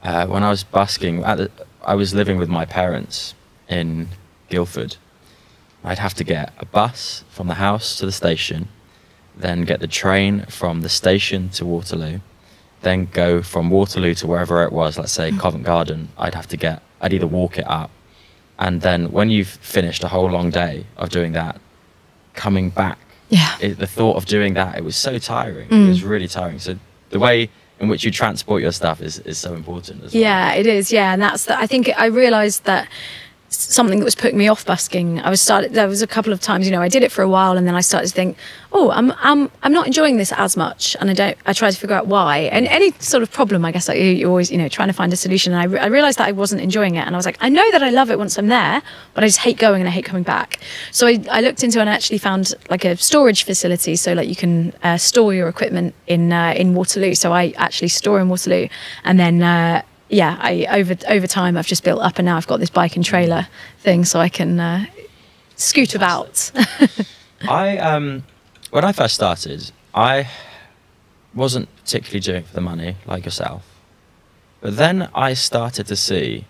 I was busking, I was living with my parents in Guildford. I'd have to get a bus from the house to the station, then get the train from the station to Waterloo, then go from Waterloo to wherever it was, let's say Covent Garden. I'd either walk it up, and then when you've finished a whole long day of doing that, coming back, the thought of doing that, it was so tiring. It was really tiring. So the way in which you transport your stuff is so important as well. Yeah, it is. Yeah, and I think I realised that something that was putting me off busking. There was a couple of times, I did it for a while, and then I started to think, I'm not enjoying this as much, and I tried to figure out why. And any sort of problem, I guess, like you always, trying to find a solution. And I realised that I wasn't enjoying it, and I was like, I know that I love it once I'm there, but I just hate going and I hate coming back. So I looked into and actually found like a storage facility, so like you can store your equipment in Waterloo. So I actually store in Waterloo, and then. Over time I've just built up, and now I've got this bike and trailer thing, so I can scoot about. When I first started, I wasn't particularly doing it for the money like yourself, but then I started to see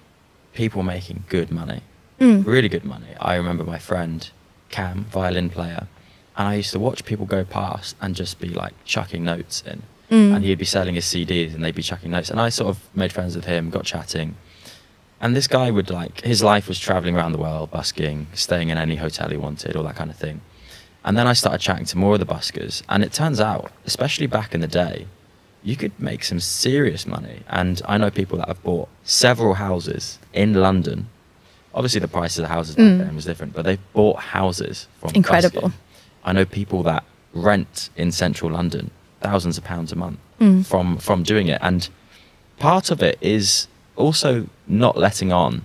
people making good money, really good money. I remember my friend Cam, violin player, and I used to watch people go past and just be like chucking notes in. And he'd be selling his CDs, and they'd be chucking notes. And I sort of made friends with him, got chatting. And this guy would his life was traveling around the world, busking, staying in any hotel he wanted, all that kind of thing. And then I started chatting to more of the buskers. And it turns out, especially back in the day, you could make some serious money. And I know people that have bought several houses in London. Obviously the price of the houses back then was different, but they've bought houses from Incredible. busking. I know people that rent in central London thousands of pounds a month from doing it. And part of it is also not letting on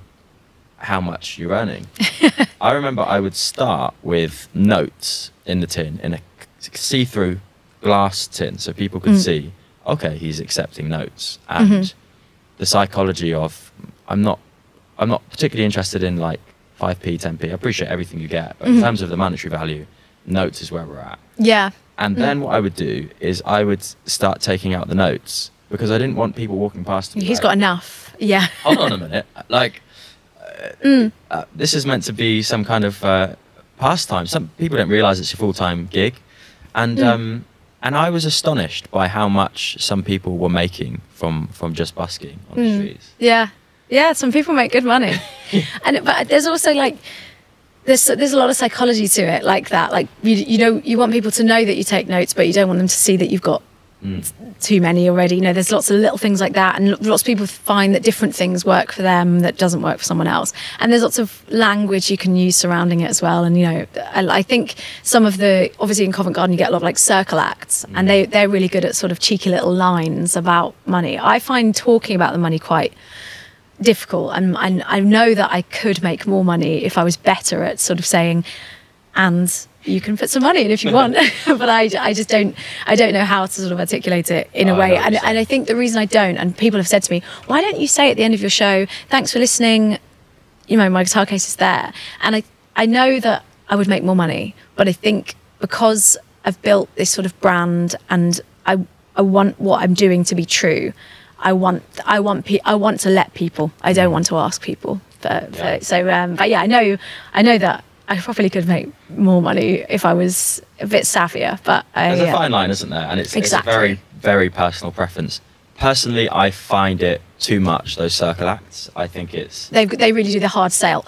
how much you're earning. I remember I would start with notes in the tin, in a see-through glass tin so people could see, okay, he's accepting notes. And the psychology of, I'm not particularly interested in like 5p, 10p. I appreciate everything you get, but in terms of the monetary value, notes is where we're at. Yeah. And then what I would do is I would start taking out the notes, because I didn't want people walking past me. He's got enough. Yeah. Hold on a minute. Like, this is meant to be some kind of pastime. Some people don't realise it's a full-time gig. And I was astonished by how much some people were making from just busking on the streets. Yeah. Yeah, some people make good money. But there's also like, there's a lot of psychology to it like that. Like, you want people to know that you take notes, but you don't want them to see that you've got too many already. You know, there's lots of little things like that, and lots of people find that different things work for them that doesn't work for someone else. And there's lots of language you can use surrounding it as well. And, you know, I think some of the, obviously in Covent Garden you get a lot of like circle acts, and they're really good at sort of cheeky little lines about money. I find talking about the money quite difficult, and I know that I could make more money if I was better at sort of saying, and you can put some money in if you want. But I just don't know how to sort of articulate it in a way. And I think the reason I don't, and people have said to me, why don't you say at the end of your show, thanks for listening, you know, my guitar case is there. And I know that I would make more money, but I think because I've built this sort of brand, and I want what I'm doing to be true, I want to let people. I don't want to ask people. But yeah, I know that I probably could make more money if I was a bit savvier. But there's a fine line, isn't there? And it's a very, very personal preference. Personally, I find it too much, those circle acts. I think it's they really do the hard sell,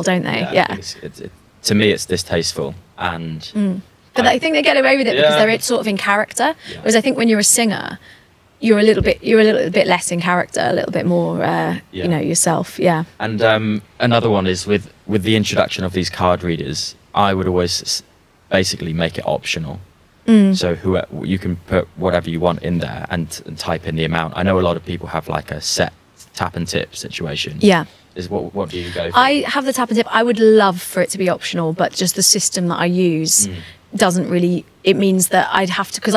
don't they? Yeah. To me, it's distasteful, and but I think they get away with it because they're sort of in character. Yeah. Whereas I think when you're a singer, you're a little bit less in character, a little bit more, you know, yourself. Yeah. And another one is with the introduction of these card readers, I would always basically make it optional. So you can put whatever you want in there and type in the amount. I know a lot of people have like a set tap and tip situation. Yeah. What do you go for? I have the tap and tip. I would love for it to be optional, but just the system that I use doesn't really, it means that I'd have to, because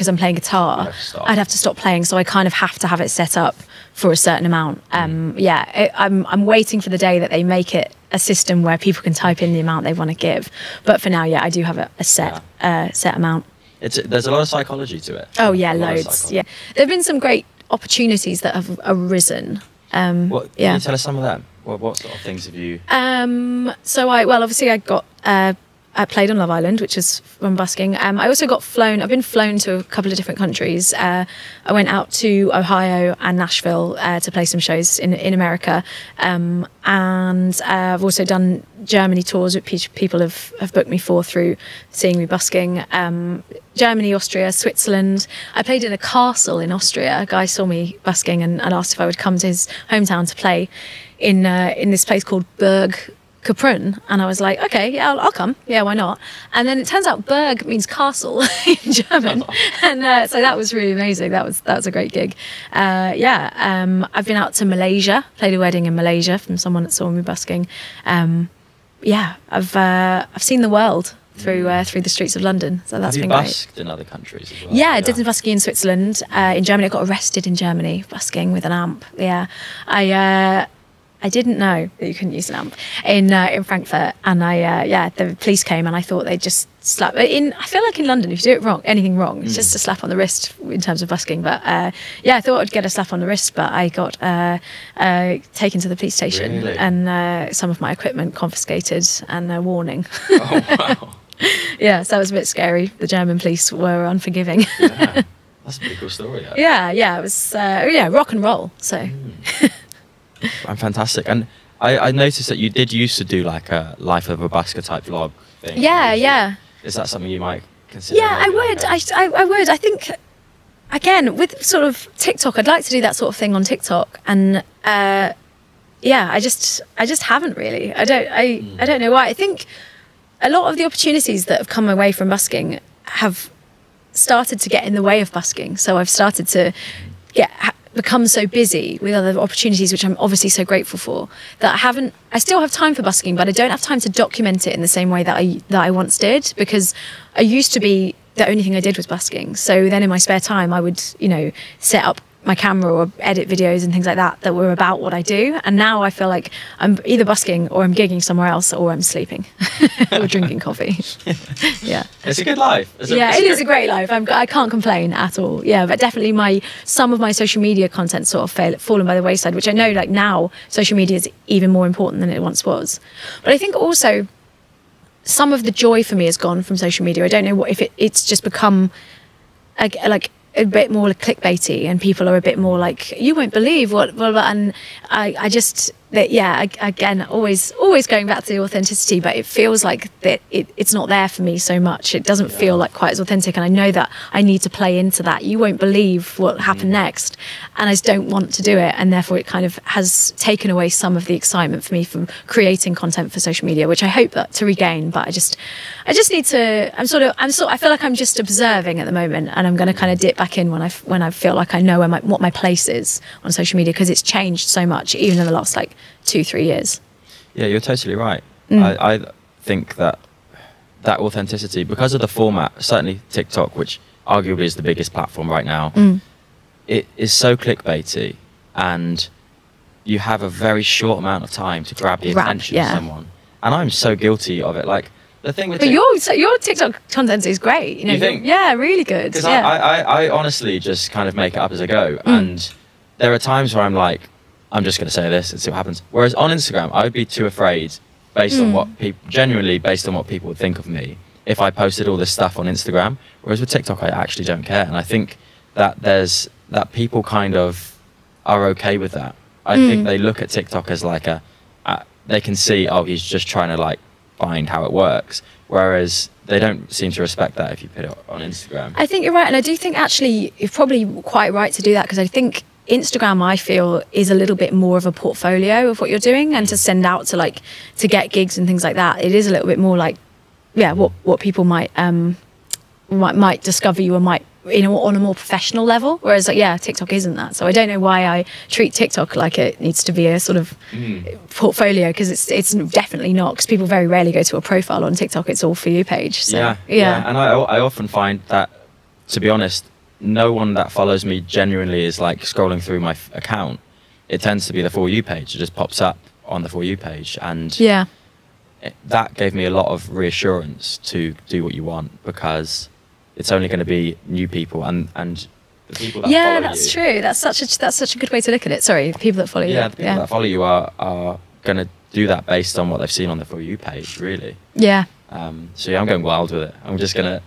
I'm playing guitar, I'd have to stop playing, so I kind of have to have it set up for a certain amount. I'm waiting for the day that they make it a system where people can type in the amount they want to give, but for now, I do have a set amount. There's a lot of psychology to it. Oh yeah, loads. Yeah, there have been some great opportunities that have arisen. Can you tell us some of them? What sort of things have you? I played on Love Island, which is from busking. I also I've been flown to a couple of different countries. I went out to Ohio and Nashville to play some shows in America. And I've also done Germany tours, which people have booked me through seeing me busking. Germany, Austria, Switzerland. I played in a castle in Austria. A guy saw me busking and asked if I would come to his hometown to play in this place called Burg Kaprun, and I was like, okay, yeah, I'll come. Yeah, why not? And then it turns out Berg means castle in German, and so that was really amazing. That was a great gig. I've been out to Malaysia, played a wedding in Malaysia from someone that saw me busking. I've seen the world through the streets of London, so that's been great. Have you busked in other countries as well? Yeah, I did some busking in Switzerland. In Germany, I got arrested in Germany busking with an amp. Yeah, I didn't know that you couldn't use an amp in Frankfurt, and the police came and I thought they'd just slap. I feel like in London, if you do anything wrong, it's just a slap on the wrist in terms of busking. But I thought I'd get a slap on the wrist, but I got taken to the police station and some of my equipment confiscated and a warning. Oh wow! Yeah, so that was a bit scary. The German police were unforgiving. Yeah, that's a pretty cool story. Yeah, it was rock and roll. So. I'm fantastic. And I noticed that you did used to do like a life of a busker type vlog thing. Yeah. Is that something you might consider? Yeah, I would. I would. I think, again, with sort of TikTok, I'd like to do that sort of thing on TikTok. And I just haven't really. I don't know why. I think a lot of the opportunities that have come away from busking have started to get in the way of busking. So I've started to become so busy with other opportunities, which I'm obviously so grateful for, that I still have time for busking, but I don't have time to document it in the same way that I once did, because I used to be the only thing I did was busking. So then in my spare time, I would, you know, set up my camera or edit videos and things like that were about what I do. And now I feel like I'm either busking or I'm gigging somewhere else or I'm sleeping or drinking coffee. Yeah. It's a good life. It is a great life. I can't complain at all. Yeah, but definitely some of my social media content sort of fallen by the wayside, which I know like now social media is even more important than it once was. But I think also some of the joy for me has gone from social media. I don't know if it's just become like a bit more clickbaity, and people are a bit more like, you won't believe what, and I just, again, always going back to the authenticity, but it feels like that it's not there for me so much. It doesn't feel like quite as authentic, and I know that I need to play into that. You won't believe what happened next, and I just don't want to do it, and therefore it kind of has taken away some of the excitement for me from creating content for social media, which I hope that to regain. But I just need to. I feel like I'm just observing at the moment, and I'm going to kind of dip back in when I feel like I know what my place is on social media, because it's changed so much even in the last like 2-3 years. Yeah, you're totally right. I think that authenticity, because of the format, certainly TikTok, which arguably is the biggest platform right now, it is so clickbaity, and you have a very short amount of time to grab the attention of someone, and I'm so guilty of it. Like, the thing with but your TikTok content is great. You think? Yeah, really good. Because I honestly just kind of make it up as I go, and there are times where I'm like, I'm just going to say this and see what happens. Whereas on Instagram, I would be too afraid, based on what people would think of me, if I posted all this stuff on Instagram. Whereas with TikTok, I actually don't care, and I think that people kind of are okay with that. I think they look at TikTok as like they can see, oh, he's just trying to like find how it works, whereas they don't seem to respect that if you put it on Instagram. I think you're right, and I do think actually you're probably quite right to do that, because I think Instagram, I feel, is a little bit more of a portfolio of what you're doing, and to send out to get gigs and things like that, it is a little bit more like what people might discover you, and might, you know, on a more professional level, whereas TikTok isn't that. So I don't know why I treat TikTok like it needs to be a sort of portfolio, because it's definitely not, because people very rarely go to a profile on TikTok. It's all For You page. So, yeah. And I often find that, to be honest, no one that follows me genuinely is like scrolling through my account. It tends to be the For You page. It just pops up on the For You page, and that gave me a lot of reassurance to do what you want, because it's only going to be new people and the people that follow you. That's true. That's such a good way to look at it. Sorry, the people that follow you. Yeah, the people that follow you are going to do that based on what they've seen on the For You page, really. Yeah. So I'm going wild with it. I'm just going to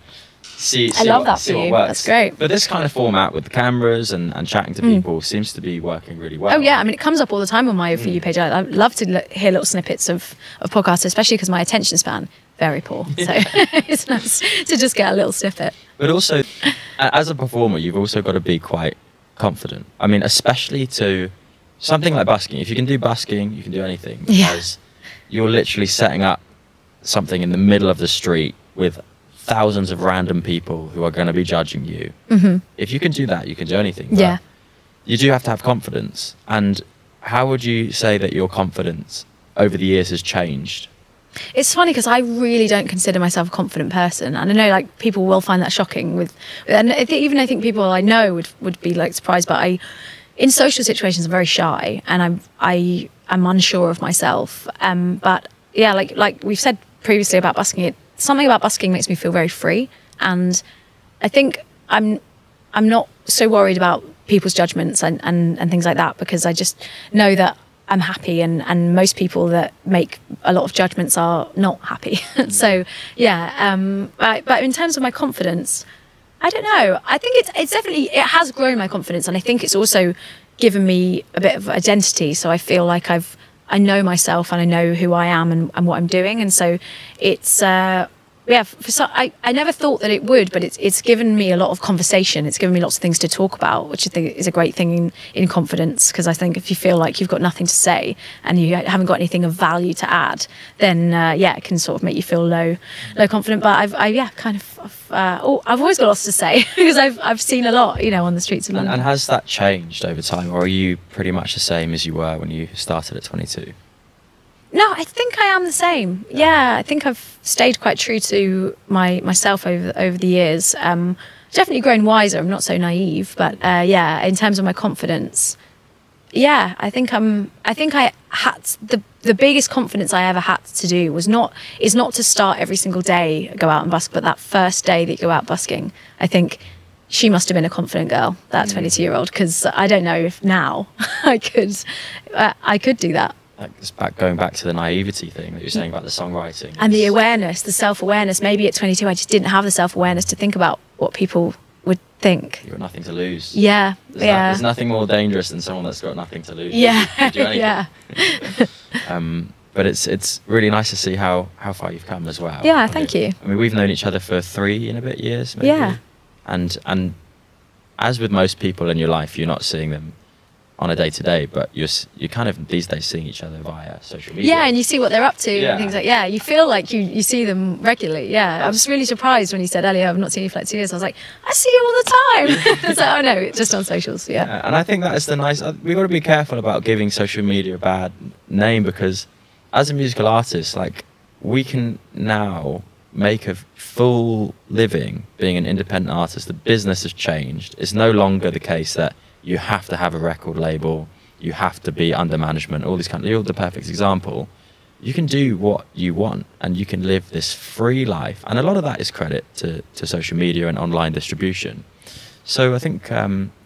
see what works. That's great. But this kind of format with the cameras and chatting to people seems to be working really well. Oh yeah, I mean, it comes up all the time on my For You page. I love to hear little snippets of podcasts, especially because my attention span very poor, so it's nice to just get a little snippet. But also, as a performer, you've also got to be quite confident. I mean, especially to something like busking. If you can do busking, you can do anything, because you're literally setting up something in the middle of the street with thousands of random people who are going to be judging you. If you can do that, you can do anything. But you do have to have confidence. And how would you say that your confidence over the years has changed? It's funny, because I really don't consider myself a confident person, and I know like people will find that shocking. And I think people I know would be like surprised, but in social situations I'm very shy, and I'm unsure of myself. But yeah, like we've said previously about busking, something about busking makes me feel very free, and I think I'm not so worried about people's judgments and things like that, because I just know that I'm happy, and most people that make a lot of judgments are not happy. So but in terms of my confidence, I don't know. I think it's definitely, it has grown my confidence, and I think it's also given me a bit of identity. So I feel like I know myself, and I know who I am and what I'm doing, and so it's I never thought that it would, but it's given me a lot of conversation. It's given me lots of things to talk about, which I think is a great thing in confidence, because I think if you feel like you've got nothing to say and you haven't got anything of value to add, then it can sort of make you feel low confident. But I've always got lots to say, because I've seen a lot, on the streets of London. And has that changed over time, or are you pretty much the same as you were when you started at 22? No, I think I am the same. Yeah, I think I've stayed quite true to myself over the years. Definitely grown wiser. I'm not so naive, but yeah, in terms of my confidence, yeah, I think I had the biggest confidence I ever had to do is not to start every single day go out and busk, but that first day that you go out busking. I think she must have been a confident girl, that 22-year-old, because I don't know if now I could do that. It's going back to the naivety thing that you're saying about the songwriting. And the awareness, the self-awareness. Maybe at 22 I just didn't have the self-awareness to think about what people would think. You've got nothing to lose. Yeah, there's nothing more dangerous than someone that's got nothing to lose. Yeah, yeah. But it's really nice to see how far you've come as well. Yeah, thank you. I mean, we've known each other for 3 and a bit years, maybe. Yeah. And as with most people in your life, you're not seeing them on a day-to-day, but you're kind of these days seeing each other via social media. Yeah, and you see what they're up to and things like, you feel like you see them regularly. Yeah, I was really surprised when you said earlier, I've not seen you for like 2 years. I was like, I see you all the time. I was like, oh no, just on socials. Yeah. And I think that is the nice, we've got to be careful about giving social media a bad name, because as a musical artist, like, we can now make a full living being an independent artist. The business has changed. It's no longer the case that you have to have a record label, you have to be under management, all these you're the perfect example. You can do what you want and you can live this free life. And a lot of that is credit to social media and online distribution. So I think,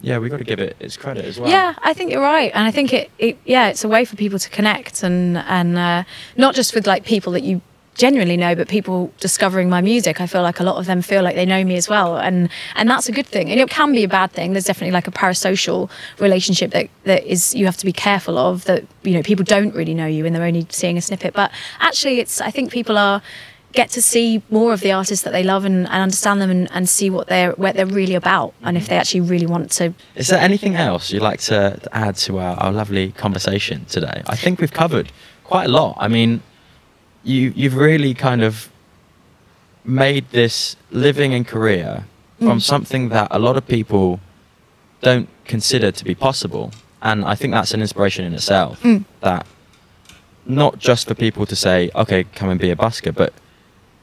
we've got to give it its credit as well. Yeah, I think you're right. And I think it's a way for people to connect and not just with like people that you genuinely know, but people discovering my music. I feel like a lot of them feel like they know me as well, and that's a good thing. And it can be a bad thing. There's definitely like a parasocial relationship that is, you have to be careful of, that, you know, people don't really know you and they're only seeing a snippet. But actually, I think people get to see more of the artists that they love and understand them and see what they're really about, and if they actually really want to. Is there anything else you'd like to add to our lovely conversation today? I think we've covered quite a lot. I mean, you've really kind of made this living and career from something that a lot of people don't consider to be possible. And I think that's an inspiration in itself, that not just for people to say, okay, come and be a busker, but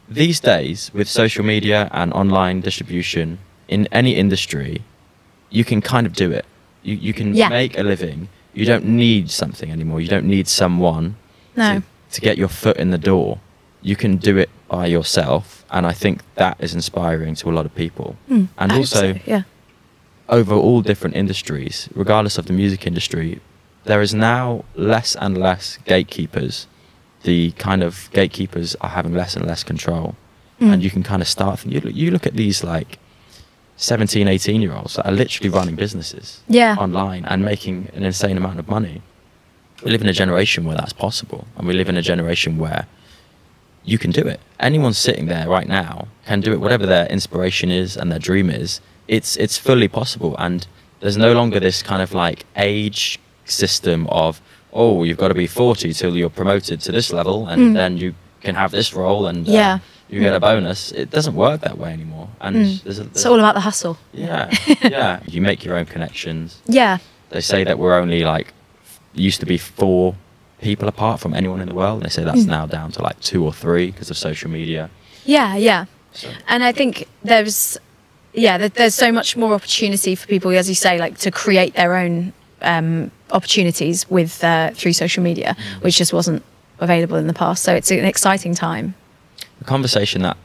these days with social media and online distribution in any industry, you can kind of do it. You can make a living. You don't need something anymore. You don't need someone to get your foot in the door. You can do it by yourself, and I think that is inspiring to a lot of people. And also, over all different industries, regardless of the music industry, there is now less and less gatekeepers. The kind of gatekeepers are having less and less control, and you can kind of start. You look at these like 17, 18-year-olds that are literally running businesses online and making an insane amount of money. We live in a generation where that's possible, and we live in a generation where you can do it. Anyone sitting there right now can do it. Whatever their inspiration is and their dream is, it's fully possible. And there's no longer this kind of like age system of, oh, you've got to be 40 till you're promoted to this level, and then you can have this role, and you get a bonus. It doesn't work that way anymore. And it's all about the hustle. Yeah. You make your own connections. Yeah. They say that we're only like, used to be 4 people apart from anyone in the world, and they say that's now down to like 2 or 3 because of social media. So. And I think there's so much more opportunity for people, as you say, like to create their own opportunities with through social media, which just wasn't available in the past. So it's an exciting time. The conversation that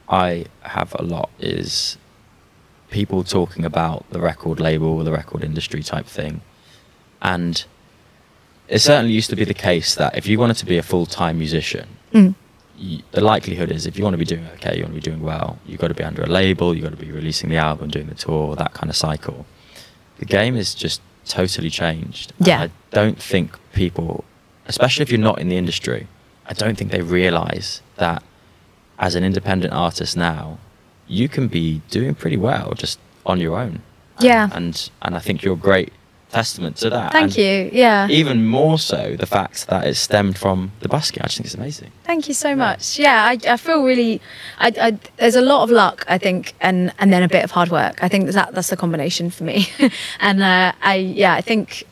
I have a lot is people talking about the record label, the record industry type thing. And it certainly used to be the case that if you wanted to be a full-time musician, the likelihood is if you want to be doing okay, you want to be doing well, you've got to be under a label, you've got to be releasing the album, doing the tour, that kind of cycle. The game is just totally changed. Yeah. And I don't think people, especially if you're not in the industry, I don't think they realise that as an independent artist now, you can be doing pretty well just on your own. And I think you're a great testament to that. Thank you. Yeah. Even more so the fact that it stemmed from the busking. I just think it's amazing. Thank you so much. Yeah, I feel really. There's a lot of luck, I think, and then a bit of hard work. I think that's the combination for me. And I think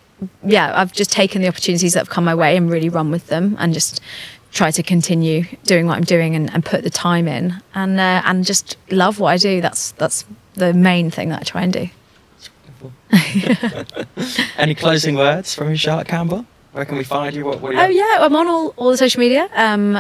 yeah, I've just taken the opportunities that have come my way and really run with them, and just try to continue doing what I'm doing, and put the time in, and just love what I do. That's the main thing that I try and do. Any closing words from you, Charlotte Campbell? Where can we find you? What Oh yeah, I'm on all the social media.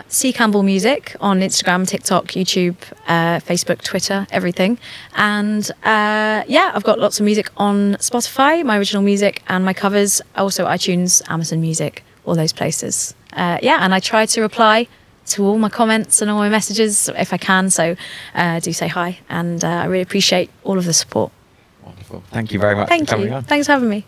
C Campbell Music on Instagram, TikTok, YouTube, Facebook, Twitter, everything. And yeah, I've got lots of music on Spotify, my original music and my covers. Also iTunes, Amazon Music, all those places. Yeah, and I try to reply to all my comments and all my messages if I can. So do say hi, and I really appreciate all of the support. Wonderful. Thank you very much for coming on. Thanks for having me.